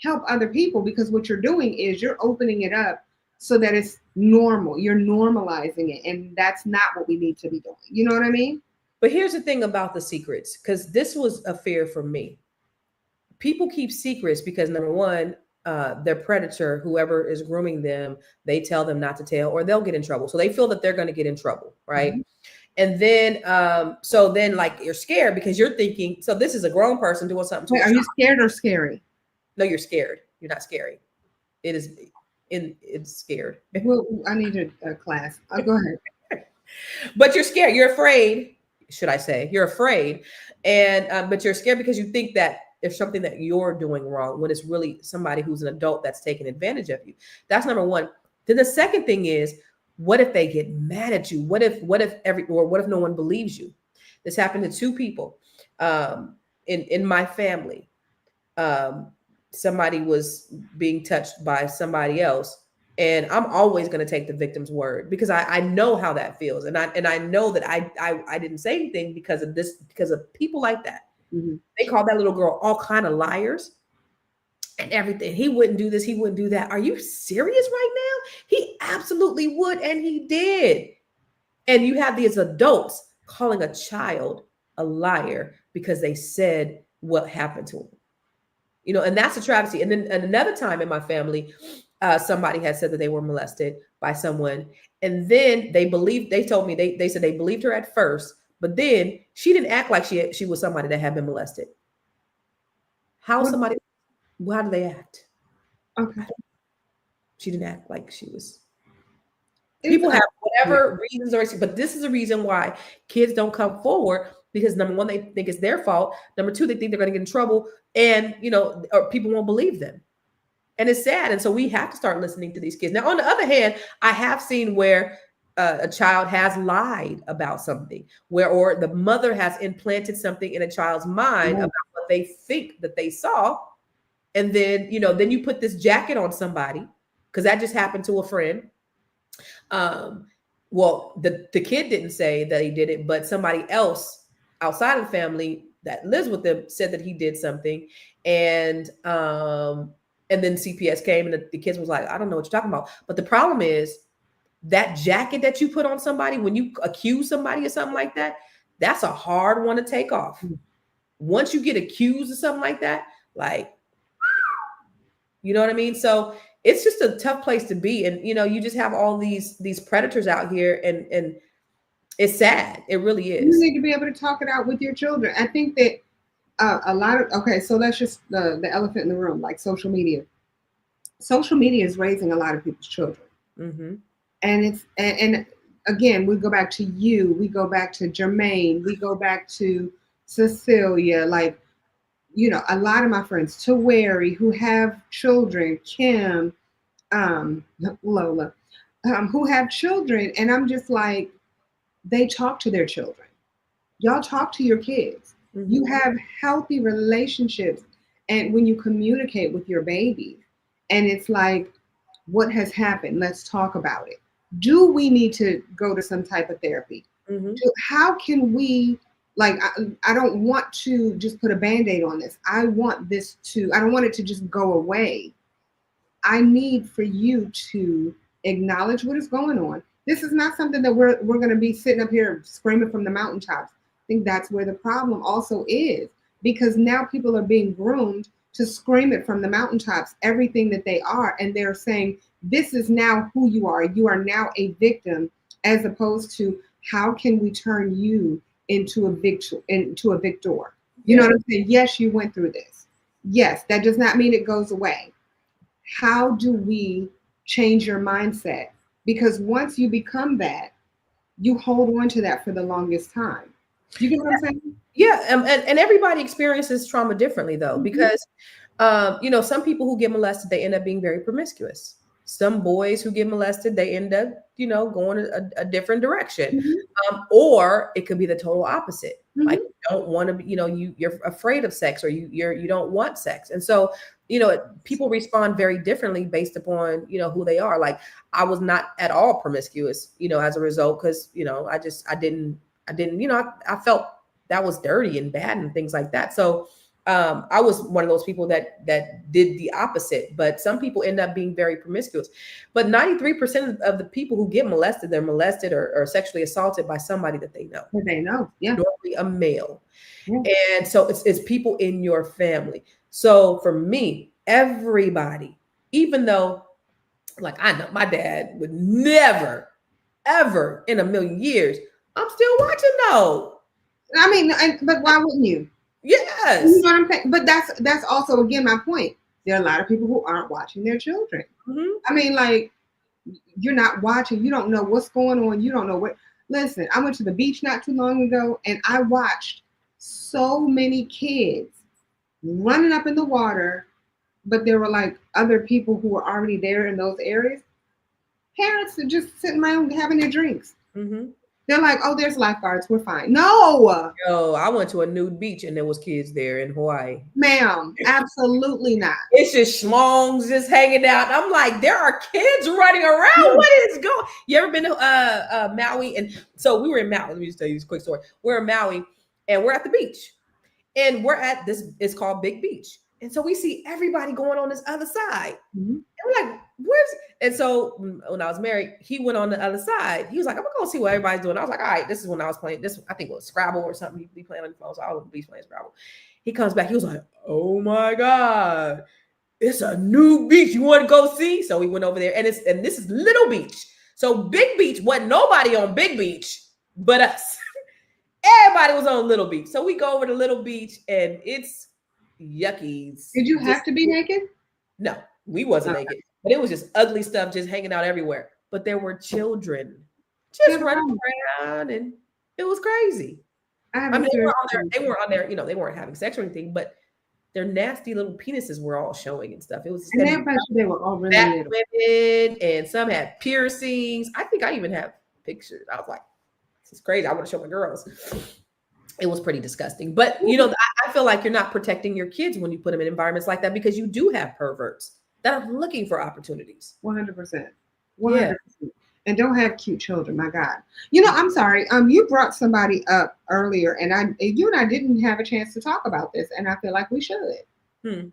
help other people. Because what you're doing is you're opening it up so that it's normal. You're normalizing it, and that's not what we need to be doing. You know what I mean? But here's the thing about the secrets, because this was a fear for me. People keep secrets because, number one, their predator, whoever is grooming them, they tell them not to tell, or they'll get in trouble. So they feel that they're going to get in trouble, right? Mm-hmm. And then, so then, like, you're scared because you're thinking, so this is a grown person doing something to Wait, are you scared or scary? No, you're scared. You're not scary. It's scared. Well, I need a class. Go ahead. But you're scared. You're afraid, should I say. You're afraid. And, but you're scared because you think that there's something that you're doing wrong when it's really somebody who's an adult that's taking advantage of you. That's number one. Then the second thing is, what if they get mad at you? What if no one believes you? This happened to two people in my family. Somebody was being touched by somebody else, and I'm always going to take the victim's word because I know how that feels, and I know that I didn't say anything because of people like that. Mm-hmm. They called that little girl all kind of liars and everything. He wouldn't do this. He wouldn't do that. Are you serious right now? He absolutely would. And he did. And you have these adults calling a child a liar because they said what happened to him. And that's a travesty. And then another time in my family, somebody had said that they were molested by someone. And then they told me, they said they believed her at first, but then she didn't act like she was somebody that had been molested. How do they act? Okay. She didn't act like she was. People have whatever reasons, but this is a reason why kids don't come forward, because number one, they think it's their fault. Number two, they think they're going to get in trouble, and or people won't believe them. And it's sad. And so we have to start listening to these kids. Now, on the other hand, I have seen where a child has lied about something, or the mother has implanted something in a child's mind about what they think that they saw. And then, then you put this jacket on somebody, because that just happened to a friend. Well, the kid didn't say that he did it, but somebody else outside of the family that lives with them said that he did something, and then CPS came, and the kids was like, I don't know what you're talking about. But the problem is that jacket that you put on somebody when you accuse somebody of something like that, that's a hard one to take off. Once you get accused of something like that, like, you know what I mean? So it's just a tough place to be. And you just have all these predators out here, and it's sad. It really You is. need to be able to talk it out with your children. I think that a lot of, okay, so that's just the elephant in the room, like social media. Social media is raising a lot of people's children. Mm-hmm. And and again, we go back to you, we go back to Jermaine, we go back to Cecilia, like, a lot of my friends, Tawari, who have children, Kim, Lola, who have children, and I'm just like, they talk to their children. Y'all talk to your kids. Mm-hmm. You have healthy relationships, and when you communicate with your baby, and it's like, what has happened? Let's talk about it. Do we need to go to some type of therapy? Mm-hmm. How can we, like, I don't want to just put a Band-Aid on this. I don't want it to just go away. I need for you to acknowledge what is going on. This is not something that we're going to be sitting up here screaming from the mountaintops. I think that's where the problem also is, because now people are being groomed to scream it from the mountaintops, everything that they are. And they're saying, this is now who you are. You are now a victim, as opposed to, how can we turn you into a victor? You know what I'm saying? Yes, you went through this. Yes, that does not mean it goes away. How do we change your mindset? Because once you become that, you hold on to that for the longest time. You get what I'm saying? Yeah, and everybody experiences trauma differently, though, because some people who get molested, they end up being very promiscuous. Some boys who get molested, they end up, going a different direction. Or it could be the total opposite. Like, you don't want to be, you're afraid of sex, or you don't want sex. And so, people respond very differently based upon, who they are. Like, I was not at all promiscuous, as a result, because, I didn't, I felt that was dirty and bad and things like that. So I was one of those people that did the opposite. But some people end up being very promiscuous. But 93% of the people who get molested, they're molested or sexually assaulted by somebody that they know. They know, yeah. Normally a male. Yeah. And so it's people in your family. So for me, everybody, even though, like, I know my dad would never, ever in a million years, I'm still watching though. I mean, but why wouldn't you? Yes. You know what I'm saying? But that's also, again, my point. There are a lot of people who aren't watching their children. I mean, like, you're not watching. You don't know what's going on. You don't know what. Listen, I went to the beach not too long ago, and I watched so many kids running up in the water, but there were like other people who were already there in those areas. Parents are just sitting around having their drinks. They're like, oh, there's lifeguards. We're fine. No. Yo, I went to a nude beach and there was kids there in Hawaii. Ma'am, absolutely not. It's just schlongs just hanging out. I'm like, there are kids running around. What is going? You ever been to Maui? And so we were in Maui. Let me just tell you this quick story. We're in Maui and we're at the beach. And we're at this, it's called Big Beach. And so we see everybody going on this other side. And we're like, and so when I was married, he went on the other side. He was like, I'm gonna go see what everybody's doing. I was like, all right, this is when I was playing this. I think it was Scrabble or something. He'd be playing on the phone. So I was playing Scrabble. He comes back. He was like, oh my God, it's a new beach. You want to go see? So we went over there, and this is Little Beach. So Big Beach wasn't nobody on Big Beach but us. Everybody was on Little Beach. So we go over to Little Beach, and it's yuckies. Did you have to be naked? No, we wasn't naked. But it was just ugly stuff just hanging out everywhere. But there were children just running around, and it was crazy. I mean, they weren't on there, they weren't having sex or anything, but their nasty little penises were all showing and stuff. It was, and they were all really little. Women, and some had piercings. I think I even have pictures. I was like, this is crazy. I want to show my girls. It was pretty disgusting. But, I feel like you're not protecting your kids when you put them in environments like that, because you do have perverts that are looking for opportunities. 100%. 100%. and don't have cute children. My God, I'm sorry. You brought somebody up earlier, and you and I didn't have a chance to talk about this, and I feel like we should. Hmm.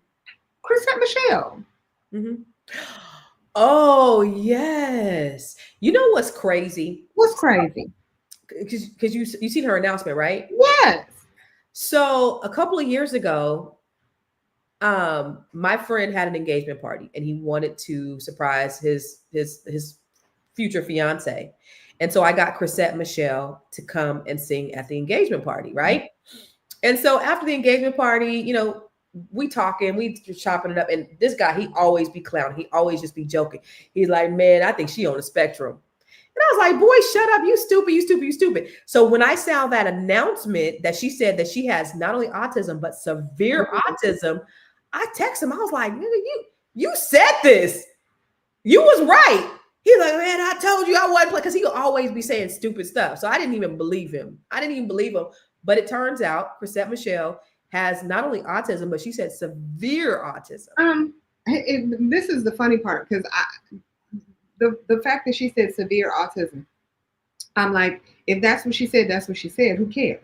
Chrisette Michele. Mm-hmm. Oh yes. You know what's crazy? What's crazy? Because you seen her announcement, right? Yes. So a couple of years ago, my friend had an engagement party and he wanted to surprise his future fiance. And so I got Chrisette Michele to come and sing at the engagement party, right? And so after the engagement party, we talking, we just chopping it up. And this guy, he always be clowning. He always just be joking. He's like, man, I think she on the spectrum. And I was like, boy, shut up. You stupid, you stupid, you stupid. So when I saw that announcement that she said that she has not only autism, but severe autism, I texted him. I was like, nigga, you said this. You was right. He's like, man, I told you I wasn't playing, because he will always be saying stupid stuff. So I didn't even believe him. But it turns out Chrisette Michele has not only autism, but she said severe autism. This is the funny part, because the fact that she said severe autism, I'm like, if that's what she said, that's what she said. Who cares?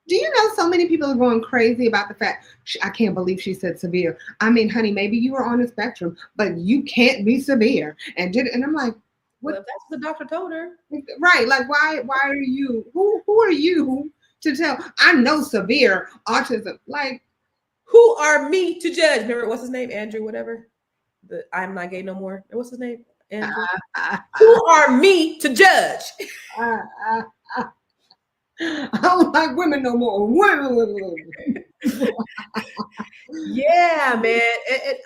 Do you know so many people are going crazy about the fact, I can't believe she said severe. I mean, honey, maybe you were on the spectrum, but you can't be severe. And I'm like, what? Well, if that's what the doctor told her. Right. Like, why are you, who are you to tell? I know severe autism. Like, who are me to judge? Remember, what's his name? Andrew, whatever. I'm not gay no more. What's his name? Andrew. Who are me to judge? I don't like women no more. Yeah, man.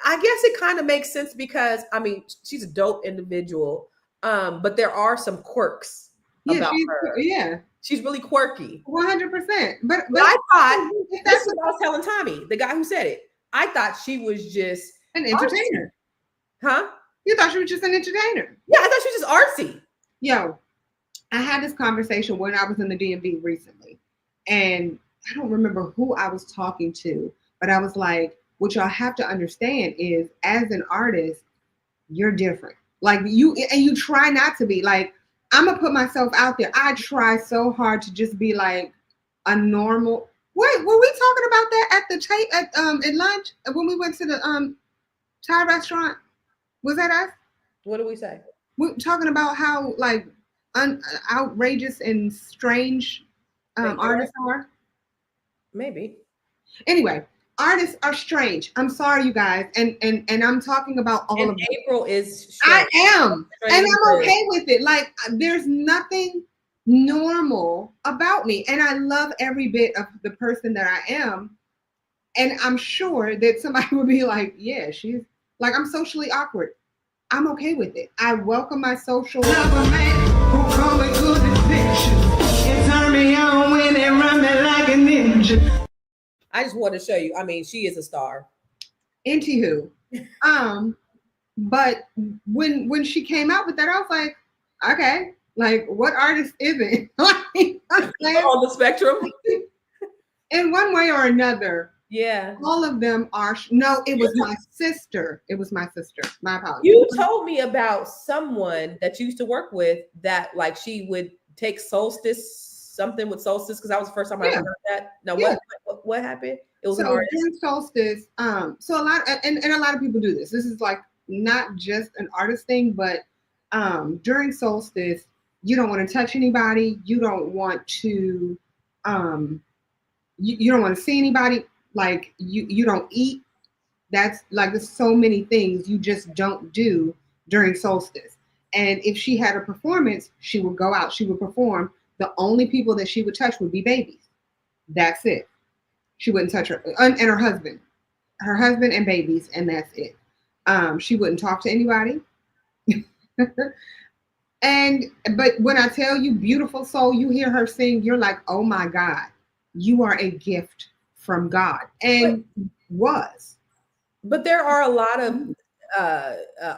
I guess it kind of makes sense because, I mean, she's a dope individual, but there are some quirks about her. Yeah. She's really quirky. 100%. But I thought, that's what I was telling Tommy, the guy who said it. I thought she was just an entertainer. Artsy. Huh? You thought she was just an entertainer. Yeah, I thought she was just artsy. Yo, I had this conversation when I was in the DMV recently, and I don't remember who I was talking to, but I was like, what y'all have to understand is, as an artist, you're different. Like, you try not to be. Like, I'm gonna put myself out there. I try so hard to just be like a normal. Wait, were we talking about that at the at lunch when we went to the Thai restaurant? Was that us? What did we say? We're talking about how like outrageous and strange artists are. Maybe. Anyway, artists are strange. I'm sorry, you guys, and I'm talking about all of them. April is strange. I am, and I'm okay with it. Like, there's nothing normal about me, and I love every bit of the person that I am. And I'm sure that somebody would be like, yeah, she's like, I'm socially awkward. I'm okay with it. I welcome my social. Love a man who call it good addiction. And turn me on when they run me like a ninja. I just want to show you. I mean, she is a star. Anywho, but when she came out with that, I was like, okay, like, what artist isn't? On the spectrum. In one way or another. Yeah. All of them are. No, it was my sister. It was my sister. My apologies. You told me about someone that you used to work with that, like, she would take something with solstice, because that was the first time I ever heard that. Now, what happened? It was during solstice. So a lot, and a lot of people do this. This is like not just an artist thing, but during solstice, you don't want to touch anybody. You don't want to, you don't want to see anybody. Like, you don't eat. That's like, there's so many things you just don't do during solstice. And if she had a performance, she would go out, she would perform. The only people that she would touch would be babies. That's it. She wouldn't touch her and her husband and babies, and that's it. She wouldn't talk to anybody. But when I tell you, beautiful soul, you hear her sing, you're like, oh my God, you are a gift from God. And But there are a lot of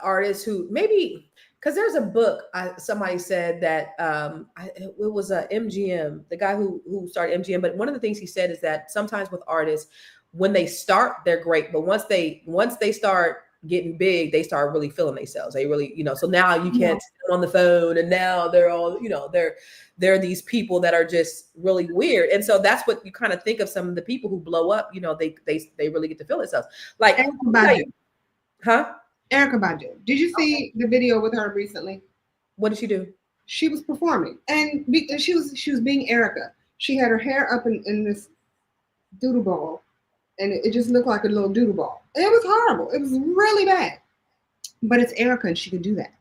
artists who maybe, because there's a book, somebody said that it was a MGM, the guy who started MGM. But one of the things he said is that sometimes with artists, when they start, they're great, but once they start getting big, they start really feeling themselves. They really, so now you can't see them on the phone, and now they're all, they're these people that are just really weird. And so that's what you kind of think of some of the people who blow up, they really get to feel themselves. Like, huh? Erykah Badu. Did you see the video with her recently? What did she do? She was performing, and she was being Erykah. She had her hair up in this doodle ball, and it just looked like a little doodle ball. It was horrible. It was really bad. But it's Erykah, and she can do that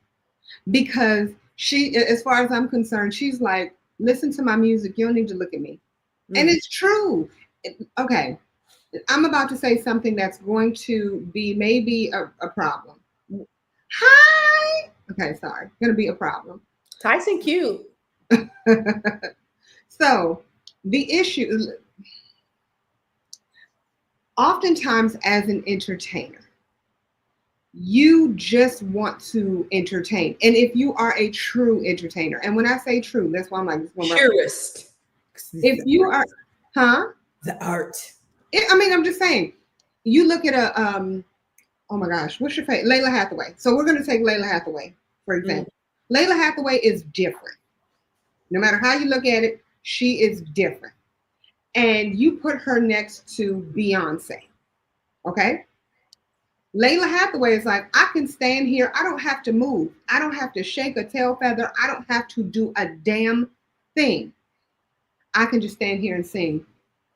because she, as far as I'm concerned, she's like, listen to my music. You don't need to look at me. And it's true. Okay. I'm about to say something that's going to be maybe a problem. Hi. Okay, sorry. Going to be a problem. Tyson cute. So the issue, oftentimes as an entertainer, you just want to entertain. And if you are a true entertainer, and when I say true, that's why I'm like, purist. If you are, the art. I'm just saying, you look at oh my gosh, what's your favorite? Layla Hathaway. So we're going to take Layla Hathaway, for example. Layla Hathaway is different. No matter how you look at it, she is different. And you put her next to Beyonce, okay? Layla Hathaway is like, I can stand here. I don't have to move. I don't have to shake a tail feather. I don't have to do a damn thing. I can just stand here and sing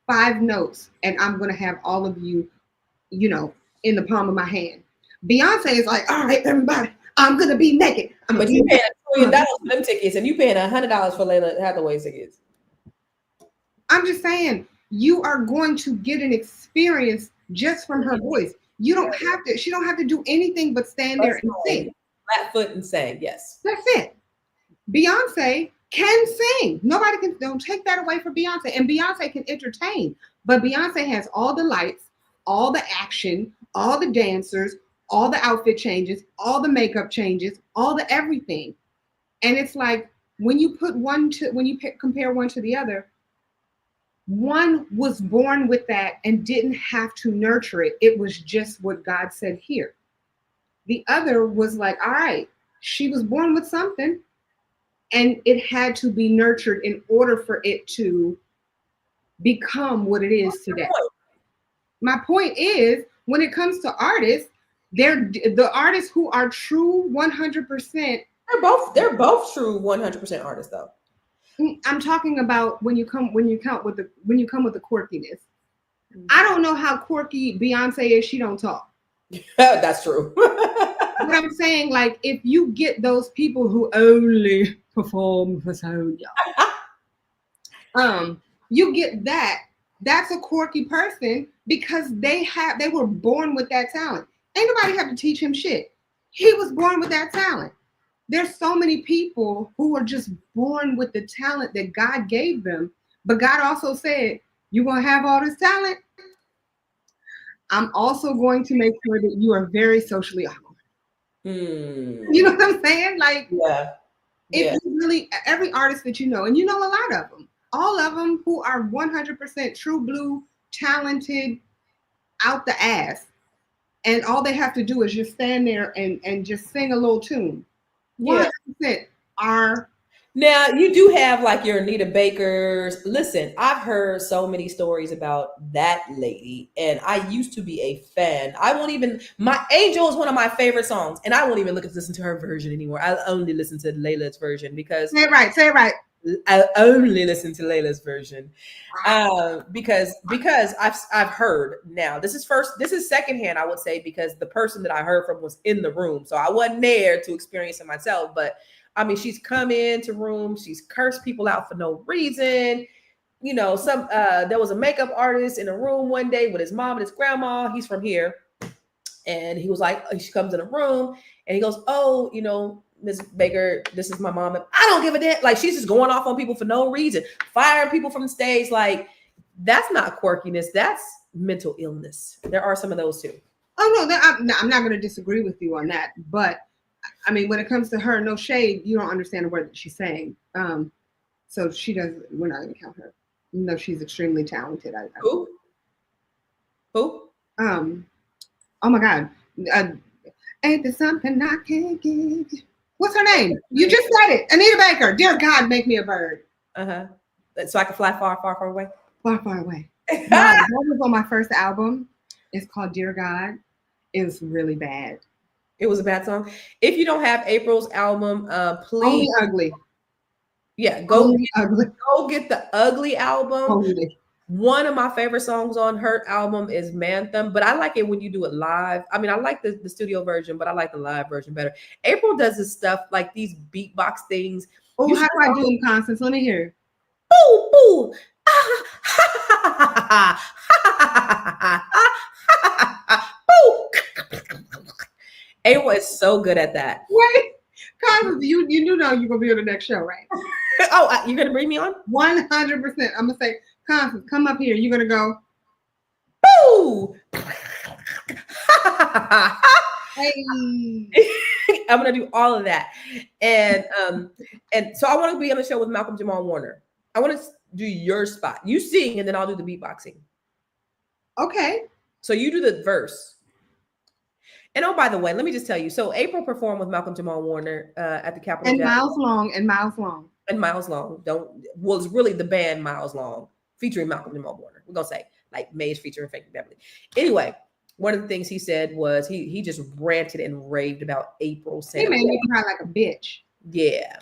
5 notes, and I'm going to have all of you, in the palm of my hand. Beyonce is like, all right, everybody, I'm going to be naked. But you paying $1 million for them tickets, and you paying $100 for Layla Hathaway tickets. I'm just saying, you are going to get an experience just from her voice. You don't have to, she don't have to do anything but stand there and sing. Flat foot and sing, yes. That's it. Beyonce can sing. Nobody can, don't take that away from Beyonce. And Beyonce can entertain. But Beyonce has all the lights, all the action, all the dancers, all the outfit changes, all the makeup changes, all the everything. And it's like, when you compare one to the other, one was born with that and didn't have to nurture it. It was just what God said here. The other was like, all right, she was born with something and it had to be nurtured in order for it to become what it is today. My point is, when it comes to artists, the artists who are true 100%. They're both true 100% artists though. I'm talking about when you come with the quirkiness. I don't know how quirky Beyonce is. She don't talk. That's true. But I'm saying, like, if you get those people who only perform for Sonya, you get that. That's a quirky person because they were born with that talent. Ain't nobody have to teach him shit. He was born with that talent. There's so many people who are just born with the talent that God gave them. But God also said, you're going to have all this talent. I'm also going to make sure that you are very socially awkward. You know what I'm saying? Like, if you really, every artist that you know, and you know a lot of them, all of them who are 100% true blue, talented, out the ass, and all they have to do is just stand there and just sing a little tune. 100% are. Now you do have like your Anita Bakers. Listen, I've heard so many stories about that lady, and I used to be a fan. My Angel is one of my favorite songs, and I won't even listen to her version anymore. I only listen to Layla's version because say it right. I only listen to Layla's version because I've heard. Now this is secondhand, I would say, because the person that I heard from was in the room, so I wasn't there to experience it myself. But I mean, she's come into rooms, she's cursed people out for no reason. There was a makeup artist in a room one day with his mom and his grandma. He's from here, and he was like, she comes in a room and he goes, "Oh, Ms. Baker, this is my mom." And I don't give a damn. Like, she's just going off on people for no reason, firing people from the stage. Like, that's not quirkiness. That's mental illness. There are some of those too. Oh no, I'm not going to disagree with you on that. But I mean, when it comes to her, no shade, you don't understand the word that she's saying. So she does. We're not going to count her. Even though she's extremely talented. Who? Oh my God. Ain't there something I can't give you? What's her name? You just said it. Anita Baker. Dear God, make me a bird. So I can fly far, far, far away. Far, far away. No, that was on my first album. It's called Dear God. It was really bad. It was a bad song. If you don't have April's album, Only please, ugly. yeah, Only ugly. go get the Ugly album. Only. One of my favorite songs on her album is Manthem, but I like it when you do it live. I mean, I like the studio version, but I like the live version better. April does this stuff like these beatbox things. Oh, You how do I do them, Constance? Let me hear. Boo, boo. April is so good at that. Wait, Constance, you do know you're gonna be on the next show, right? Oh, you're gonna bring me on? 100%. I'm gonna say, Constance, come up here. You're gonna go. Boo! Hey. I'm gonna do all of that, and so I want to be on the show with Malcolm Jamal Warner. I want to do your spot. You sing, and then I'll do the beatboxing. Okay. So you do the verse. And oh, by the way, let me just tell you. So April performed with Malcolm Jamal Warner at the Capitol. And Miles Long. And Miles Long. It's really the band Miles Long featuring Malcolm Jamal Warner. We're gonna say like Maze featuring Frankie Beverly. Anyway, one of the things he said was he just ranted and raved about April. He made me cry like a bitch. Yeah.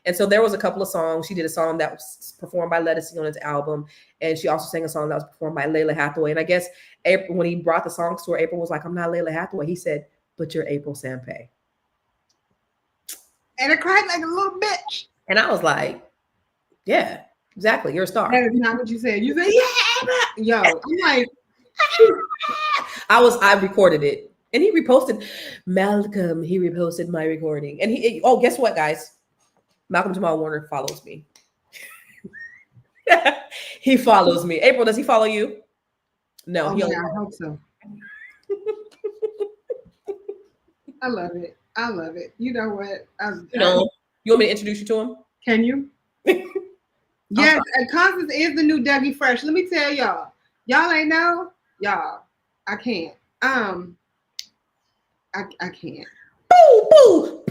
And so there was a couple of songs. She did a song that was performed by Lettucey on his album. And she also sang a song that was performed by Layla Hathaway. And I guess April, when he brought the songs to her, April was like, I'm not Layla Hathaway. He said, but you're April Sampé. And I cried like a little bitch. And I was like, yeah, exactly. You're a star. That is not what you said. You said, yeah. Yo, I'm like, I recorded it. And he reposted Malcolm. He reposted my recording. And guess what, guys? Malcolm Jamal Warner follows me. He follows me. April, does he follow you? No. I hope so. I love it. I love it. You know what? You want me to introduce you to him? Can you? Yes, and Constance is the new Dougie Fresh. Let me tell y'all. Y'all ain't know? Y'all, I can't. I can't. Boo, boo.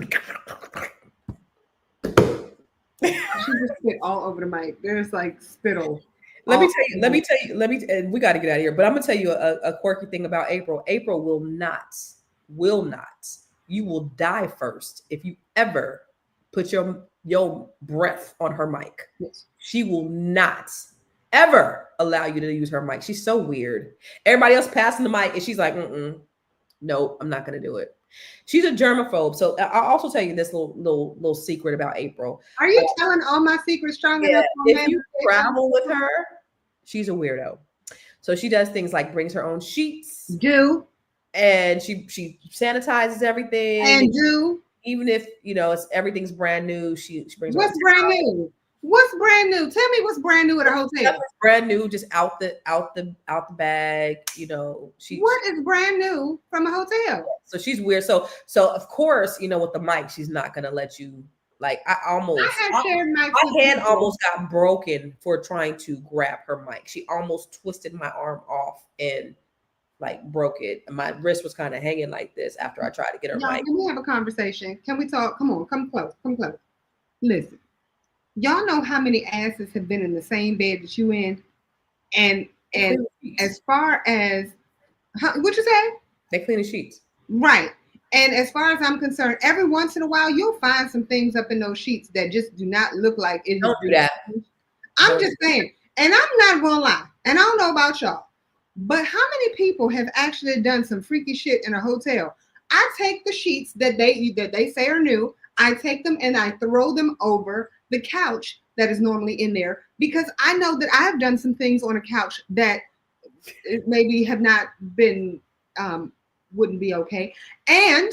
She just spit all over the mic. There's like spittle. Let me tell you, we got to get out of here, but I'm going to tell you a quirky thing about April. April will not, you will die first if you ever put your breath on her mic. Yes. She will not ever allow you to use her mic. She's so weird. Everybody else passing the mic and she's like, no, I'm not going to do it. She's a germaphobe. So I'll also tell you this little secret about April. Are you telling all my secrets strong enough? If you travel with her, she's a weirdo. So she does things like brings her own sheets. And she sanitizes everything. And even if everything's brand new, she brings. What's brand new? What's brand new? Tell me what's brand new at a hotel. Brand new, just out the bag. What is brand new from a hotel? So she's weird. So of course, with the mic, she's not gonna let you. Like my hand almost got broken for trying to grab her mic. She almost twisted my arm off and broke it. And my wrist was kind of hanging like this after I tried to get her mic. Can we have a conversation? Can we talk? Come on, come close. Listen. Y'all know how many asses have been in the same bed that you in, and as far as what you say, they clean the sheets, right? And as far as I'm concerned, every once in a while you'll find some things up in those sheets that just do not look like it. Don't do that. I'm just saying, and I'm not gonna lie, and I don't know about y'all, but how many people have actually done some freaky shit in a hotel? I take the sheets that they say are new, I take them and I throw them over the couch that is normally in there, because I know that I've done some things on a couch that maybe have not been wouldn't be okay. And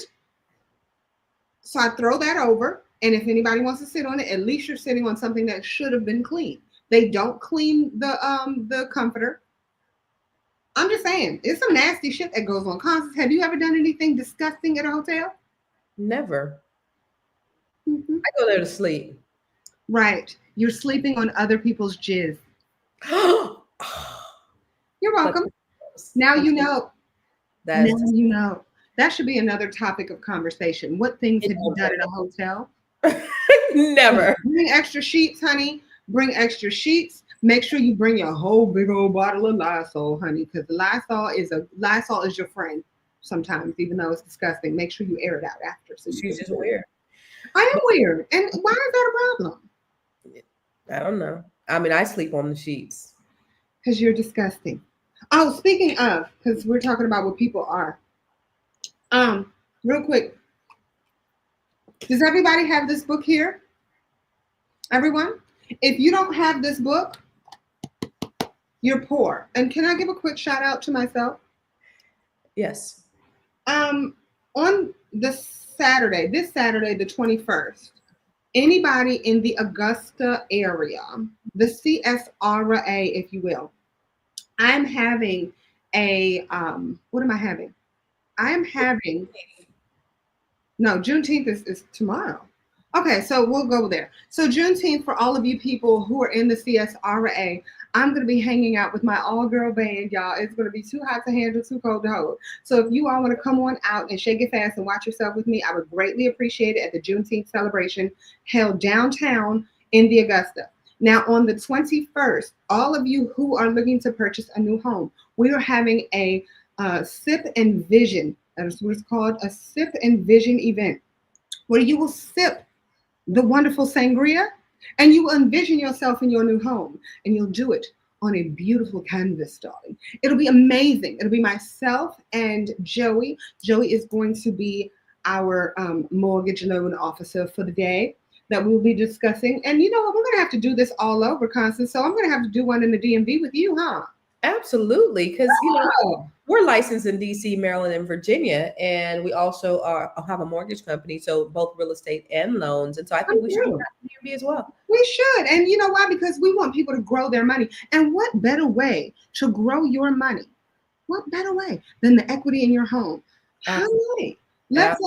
so I throw that over, and if anybody wants to sit on it, at least you're sitting on something that should have been cleaned. They don't clean the comforter. I'm just saying, it's some nasty shit that goes on. Constance, have you ever done anything disgusting at a hotel? Never. Mm-hmm. I go there to sleep. Right. You're sleeping on other people's jizz. You're welcome. Now you know. Now you know. That should be another topic of conversation. What things have you done in a hotel? Never. Bring extra sheets, honey. Bring extra sheets. Make sure you bring your whole big old bottle of Lysol, honey, because Lysol is your friend sometimes, even though it's disgusting. Make sure you air it out after. So you She's can just weird. I am weird. And why is that a problem? I don't know. I mean, I sleep on the sheets. Because you're disgusting. Oh, speaking of, because we're talking about what people are. Real quick. Does everybody have this book here? Everyone? If you don't have this book, you're poor. And can I give a quick shout out to myself? Yes. On this Saturday, the 21st, anybody in the Augusta area, the CSRA, if you will, I'm having a, what am I having? I'm having, no, Juneteenth is tomorrow. Okay, so we'll go there. So Juneteenth, for all of you people who are in the CSRA, I'm going to be hanging out with my all-girl band, y'all. It's going to be too hot to handle, too cold to hold. So if you all want to come on out and shake it fast and watch yourself with me, I would greatly appreciate it at the Juneteenth celebration held downtown in the Augusta. Now, on the 21st, all of you who are looking to purchase a new home, we are having a Sip and Vision. That's what it's called, a Sip and Vision event, where you will sip the wonderful sangria, and you will envision yourself in your new home, and you'll do it on a beautiful canvas, darling. It'll be amazing. It'll be myself and Joey. Joey is going to be our mortgage loan officer for the day that we'll be discussing. And you know what? We're going to have to do this all over, Constance. So I'm going to have to do one in the DMV with you, huh? Absolutely. Because, we're licensed in DC, Maryland, and Virginia, and we also have a mortgage company, so both real estate and loans. And so I think we should do DMV as well. We should. And you know why? Because we want people to grow their money. And what better way to grow your money? What better way than the equity in your home? Honey, let's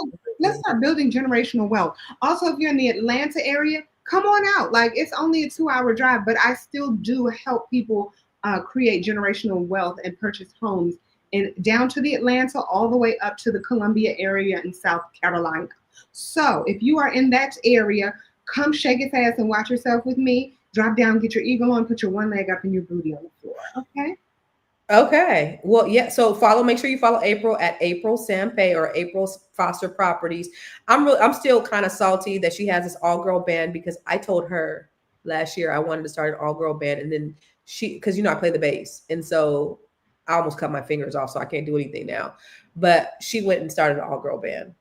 start building generational wealth. Also, if you're in the Atlanta area, come on out. Like, it's only a 2-hour drive, but I still do help people create generational wealth and purchase homes down to the Atlanta, all the way up to the Columbia area in South Carolina. So if you are in that area, come shake it fast and watch yourself with me. Drop down, get your eagle on, put your one leg up and your booty on the floor. Okay? Okay. Well, yeah. So make sure you follow April at April Sampe or April Foster Properties. I'm still kind of salty that she has this all-girl band, because I told her last year I wanted to start an all-girl band, and then because I play the bass, and so I almost cut my fingers off, so I can't do anything now. But she went and started an all-girl band.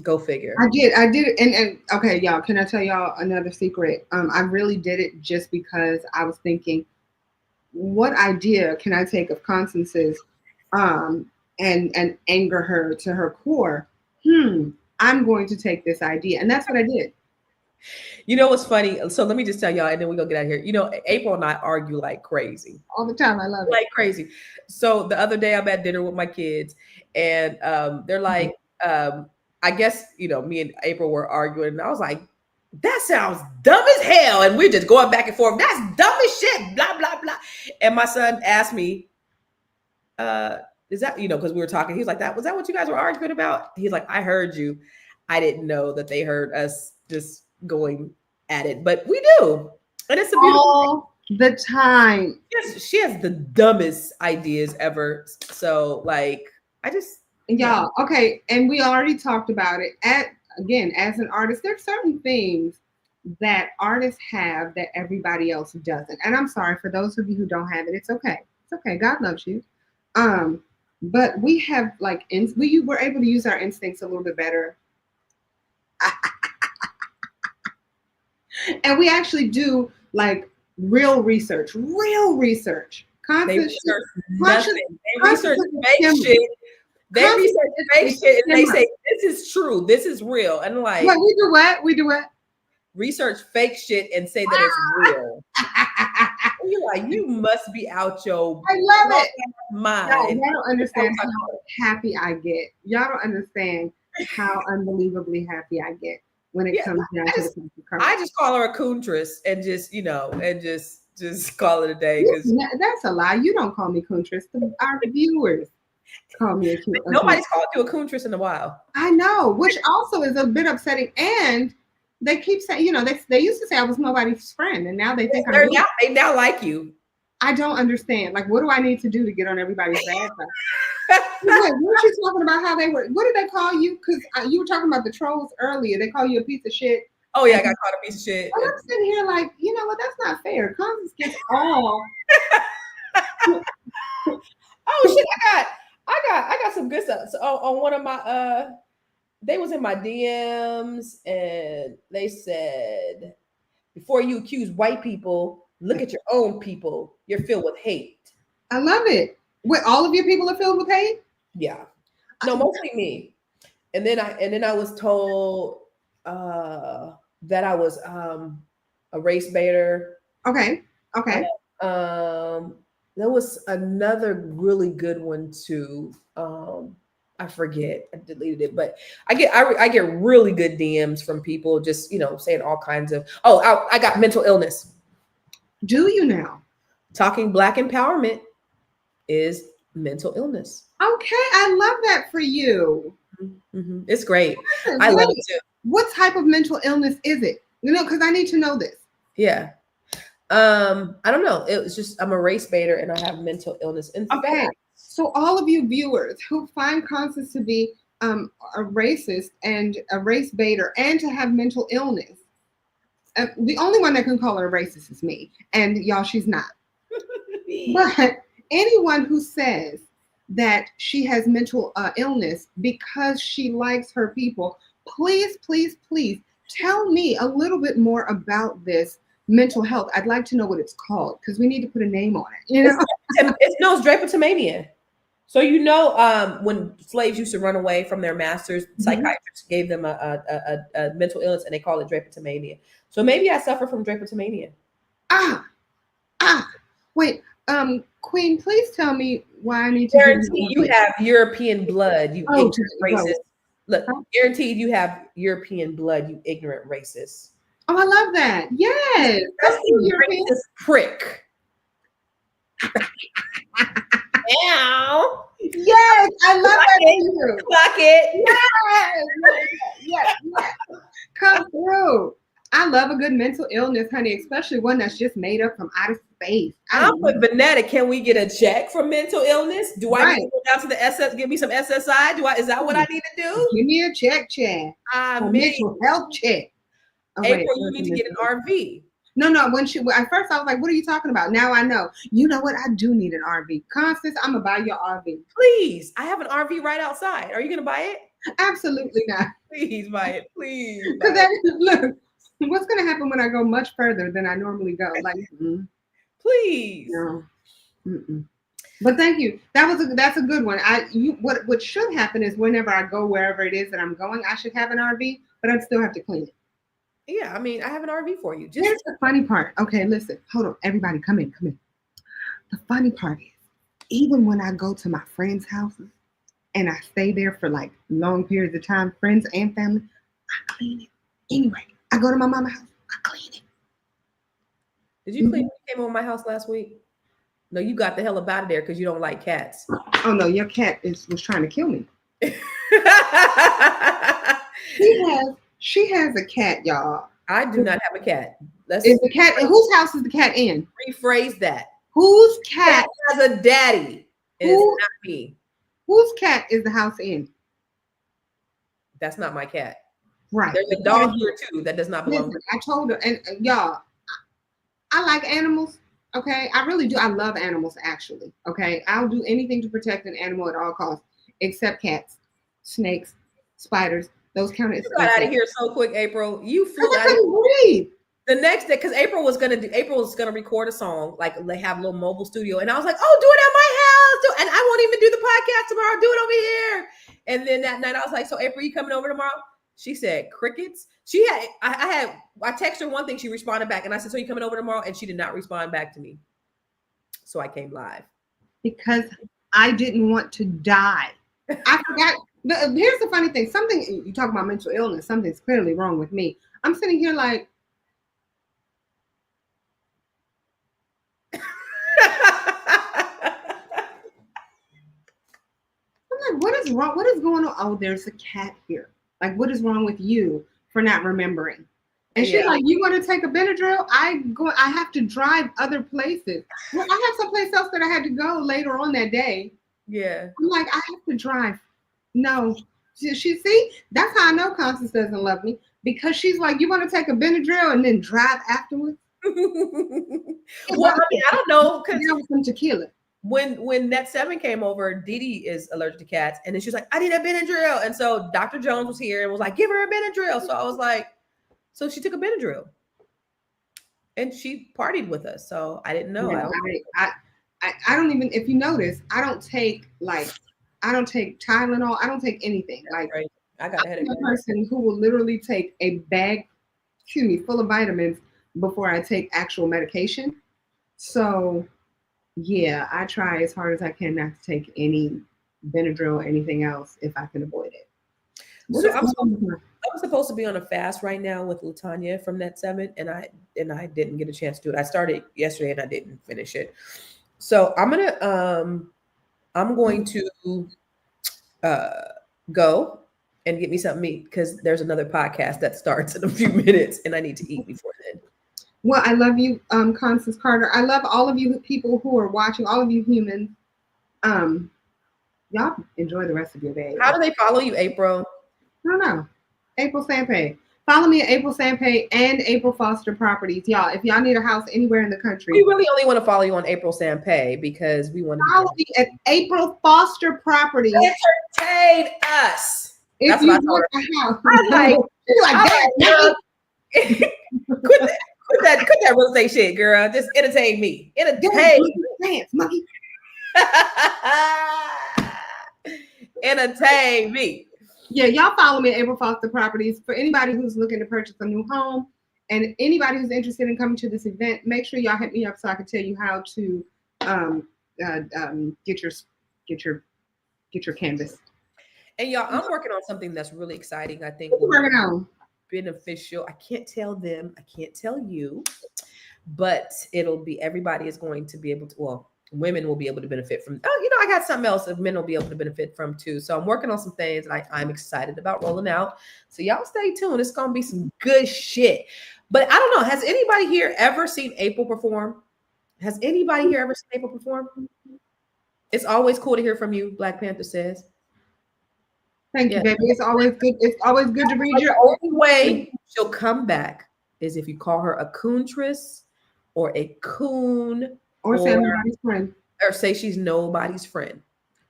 Go figure. I did it. And okay, y'all, can I tell y'all another secret? I really did it just because I was thinking, what idea can I take of Constance's and anger her to her core? I'm going to take this idea. And that's what I did. You know what's funny? So let me just tell y'all, and then we're gonna get out of here. April and I argue like crazy. All the time. I love it. Like crazy. So the other day I'm at dinner with my kids, and they're like, I guess, me and April were arguing, and I was like, that sounds dumb as hell. And we're just going back and forth. That's dumb as shit, blah, blah, blah. And my son asked me, is that, because we were talking, he was like, was that what you guys were arguing about? He's like, I heard you. I didn't know that they heard us just going at it, but we do. And it's a beautiful all the time. She has the dumbest ideas ever. So y'all, okay. And we already talked about it. Again, as an artist, there's certain things that artists have that everybody else doesn't. And I'm sorry for those of you who don't have it. It's okay. It's okay. God loves you. But we have we were able to use our instincts a little bit better. And we actually do real research. They research nothing. They research fake shit. They research fake shit and they say, this is true. This is real. And we do what? Research fake shit and say that it's real. And you're like, you must be out your mind. Y'all don't understand how happy I get. Y'all don't understand how unbelievably happy I get when it comes down to the I just call her a coontress and just, just call it a day. That's a lie. You don't call me coontress. Our viewers Call me a cute. Nobody's called you a coontress in a while. I know, which also is a bit upsetting. And they keep saying, they used to say I was nobody's friend, and now they think I'm. They now like you. I don't understand. Like, what do I need to do to get on everybody's bad side? Wait, weren't you talking about how they were? What did they call you? Because you were talking about the trolls earlier. They call you a piece of shit. Oh yeah, I got called a piece of shit. And I'm sitting here like, you know what? That's not fair. Constance gets all. Oh shit! I got some good stuff. So on one of my they was in my DMs and they said, before you accuse white people, look at your own people. You're filled with hate. I love it. Wait, all of your people are filled with hate? Yeah. No, mostly me. And then I was told that I was a race baiter. Okay. There was another really good one too. I forget. I deleted it, but I get really good DMs from people just saying all kinds of. Oh, I got mental illness. Do you now? Talking Black empowerment is mental illness. Okay, I love that for you. Mm-hmm. It's great. I love it too. What type of mental illness is it? Because I need to know this. Yeah. I don't know. It was just I'm a race baiter and I have mental illness. In fact, so all of you viewers who find Constance to be a racist and a race baiter and to have mental illness, the only one that can call her a racist is me. And y'all, she's not. But anyone who says that she has mental illness because she likes her people, please, please, please tell me a little bit more about this mental health. I'd like to know what it's called because we need to put a name on it. It's drapetomania. So when slaves used to run away from their masters, psychiatrists gave them a mental illness and they call it drapetomania. So maybe I suffer from drapetomania. Wait, Queen, please tell me why I need to guarantee you have European blood, you ignorant racist. Look, guaranteed you have European blood, you ignorant racist. Oh, I love that. Yes. That's the racist prick. Ow. Yes, I love that for you. Clock it. Yes. Come through. I love a good mental illness, honey, especially one that's just made up from outer space. I'm with Vanetta. Can we get a check for mental illness? Do I need to go down to the SS, give me some SSI? Is that what I need to do? Give me a check. A mental health check. Oh, April, you need to get an RV. No. At first I was like, what are you talking about? Now I know. You know what? I do need an RV. Constance, I'm gonna buy your RV. Please. I have an RV right outside. Are you gonna buy it? Absolutely not. Please buy it. Please. Because look, what's gonna happen when I go much further than I normally go? Like, please. No. But thank you. That's a good one. What should happen is whenever I go wherever it is that I'm going, I should have an RV, but I'd still have to clean it. Yeah, I mean, I have an RV for you. Here's the funny part. Okay, listen. Hold on. Everybody, come in. The funny part is, even when I go to my friends' houses and I stay there for like long periods of time, friends and family, I clean it. Anyway, I go to my mama's house, I clean it. Did you clean when you came over my house last week? No, you got the hell up out of there because you don't like cats. Oh no, your cat was trying to kill me. She has a cat, y'all. I do not have a cat. Is the cat whose house is the cat in? Rephrase that. Whose cat has a daddy? And it's not me. Whose cat is the house in? That's not my cat. Right. There's a dog here too that does not belong. Listen, I told her, and y'all, I like animals. Okay, I really do. I love animals, actually. Okay, I'll do anything to protect an animal at all costs, except cats, snakes, spiders. Those count as. You got out of here so quick, April. You flew I out. couldn't breathe. The next day, because April was gonna record a song, like they have a little mobile studio, and I was like, "Oh, do it at my house," and I won't even do the podcast tomorrow. Do it over here. And then that night, I was like, "So, April, you coming over tomorrow?" She said, "Crickets." I texted her one thing. She responded back, and I said, "So you coming over tomorrow?" And she did not respond back to me. So I came live because I didn't want to die. I forgot. Here's the funny thing. Something you talk about mental illness. Something's clearly wrong with me. I'm sitting here like. what is wrong? What is going on? Oh, there's a cat here. Like, what is wrong with you for not remembering? And she's like, you want to take a Benadryl? I have to drive other places. Well, I have someplace else that I had to go later on that day. Yeah. I'm like, I have to drive. No. She see, that's how I know Constance doesn't love me, because she's like, you want to take a Benadryl and then drive afterwards? Well, I mean, I don't know, because there was some tequila. When Net 7 came over, Dee Dee is allergic to cats, and then she was like, I need a Benadryl. And so Dr. Jones was here and was like, give her a Benadryl. So I was like, so she took a Benadryl. And she partied with us. So I didn't know. Yeah, I don't even, if you notice, I don't take Tylenol. I don't take anything. Like, right. I got a headache. I'm a person who will literally take a bag, full of vitamins before I take actual medication. So yeah, I try as hard as I can not to take any Benadryl or anything else if I can avoid it. So I'm supposed to be on a fast right now with Latanya from Net 7, and I didn't get a chance to do it. I started yesterday and I didn't finish it. So I'm going to go and get me something to eat, because there's another podcast that starts in a few minutes and I need to eat before then. Well, I love you, Constance Carter. I love all of you people who are watching, all of you humans. Y'all enjoy the rest of your day. How do they follow you, April? I don't know. April Sampe. Follow me at April Sampe and April Foster Properties. Y'all, if y'all need a house anywhere in the country. We really only want to follow you on April Sampe because we want to follow me at April Foster Properties. Entertain us. If That's you what I want a house. Quit that real estate shit, girl. Just entertain me. Entertain me. Dance, monkey. Entertain me. Yeah, y'all follow me at April Foster Properties. For anybody who's looking to purchase a new home and anybody who's interested in coming to this event, make sure y'all hit me up so I can tell you how to get your canvas. And y'all, I'm working on something that's really exciting. I think what you working on? Beneficial. I can't tell them. I can't tell you, but it'll be, everybody is going to be able to, well, women will be able to benefit from. Oh, I got something else that men will be able to benefit from too. So I'm working on some things that I'm excited about rolling out. So y'all stay tuned. It's going to be some good shit. But I don't know. Has anybody here ever seen April perform? Has anybody here ever seen April perform? It's always cool to hear from you, Black Panther says. Thank you, baby. It's always good. It's always good to read your. The only way she'll come back is if you call her a coontress or a coon. Or say nobody's friend. Or say she's nobody's friend.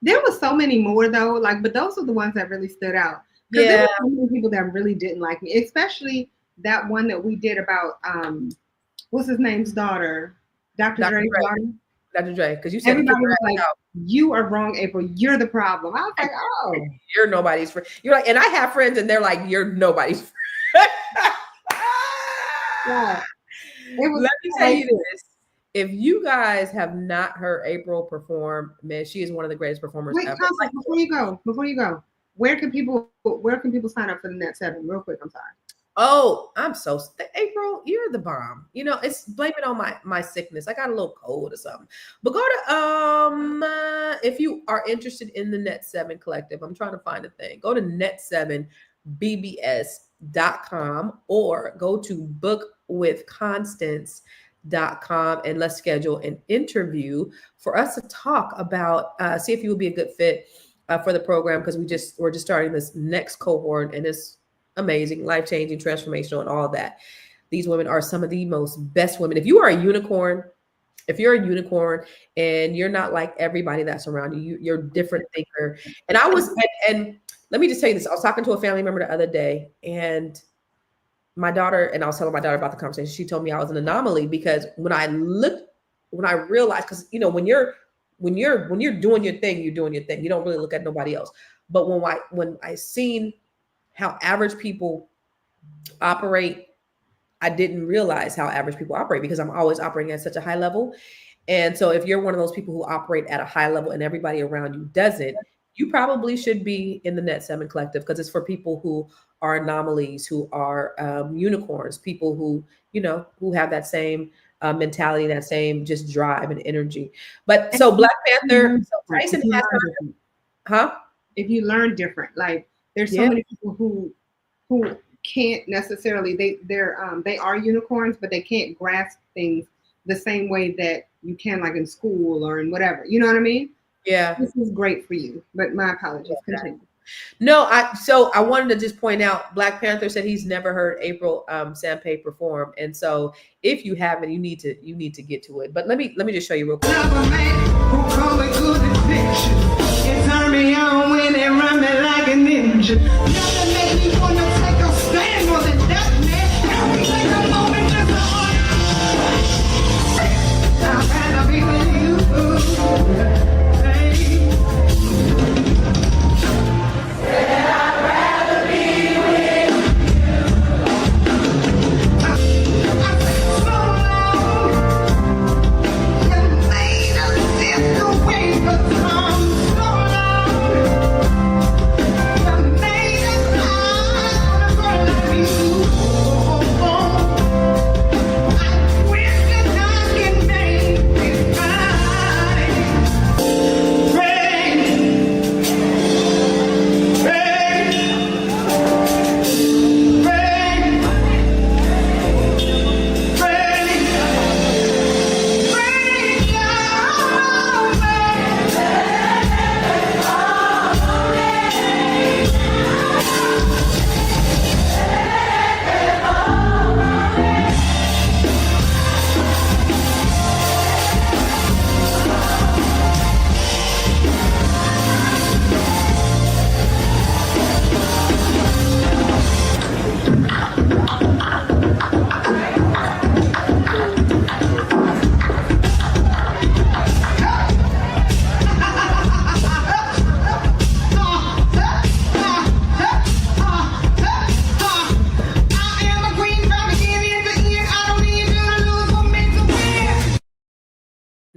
There was so many more though, but those are the ones that really stood out. Because there were so many people that really didn't like me, especially that one that we did about what's his name's daughter, Dr. Dre's daughter. Dr. Dre, because you said everybody was like, you are wrong, April. You're the problem. I was like, oh, you're nobody's friend. You're like, and I have friends, and they're like, you're nobody's friend. Yeah. Let me tell you this. If you guys have not heard April perform, man, she is one of the greatest performers ever. Constance, before you go, where can people sign up for the Net 7? Real quick, I'm sorry. Oh, I'm so April, you're the bomb. It's blame it on my sickness. I got a little cold or something. But go to if you are interested in the Net 7 collective, I'm trying to find a thing. Go to net7bbs.com or go to bookwithconstance.com and let's schedule an interview for us to talk about see if you would be a good fit for the program, because we're just starting this next cohort, and it's amazing, life-changing, transformational, and all that. These women are some of the most best women. If you're a unicorn and you're not like everybody that's around you, you're a different thinker. And and let me just tell you this. I was talking to a family member the other day, and my daughter, and I was telling my daughter about the conversation. She told me I was an anomaly because when I realized, because when you're doing your thing, you're doing your thing. You don't really look at nobody else. But when I seen how average people operate, I didn't realize how average people operate because I'm always operating at such a high level. And so if you're one of those people who operate at a high level and everybody around you doesn't, you probably should be in the Net 7 collective, because it's for people who are anomalies, who are unicorns, people who have that same mentality, that same just drive and energy. But so Black Panther, so Tyson has her, huh? if you learn different. Like there's so Yeah. many people who can't necessarily they are unicorns, but they can't grasp things the same way that you can, like in school or in whatever. You know what I mean? Yeah. This is great for you, but my apologies. Continue. No, I wanted to just point out Black Panther said he's never heard April Sampé perform. And so if you haven't, you need to get to it. But let me just show you real quick. Love a man who call it good addiction. It turn me on when it run me like a ninja. Nothing make me wanna take a stand more than that, man. Help me take a moment just to I'd rather be with you.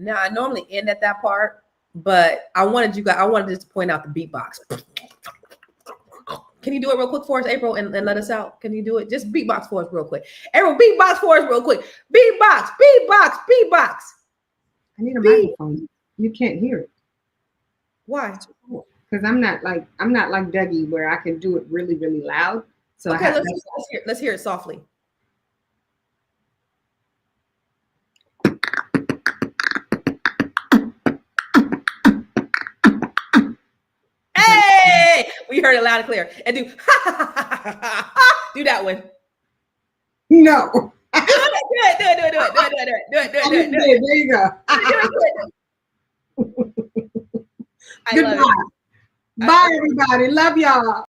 Now I normally end at that part, but I wanted just to point out the beatbox. Can you do it real quick for us, April, and let us out? Can you do it? Just beatbox for us real quick. April, beatbox for us real quick. Beatbox, beatbox, beatbox. I need a microphone. You can't hear it. Why? Because I'm not like Dougie where I can do it really, really loud. So Okay, let's hear it softly. Hey, we heard it loud and clear. And do do that one. No. Do it. There you go. I love it. Bye, everybody. Love y'all.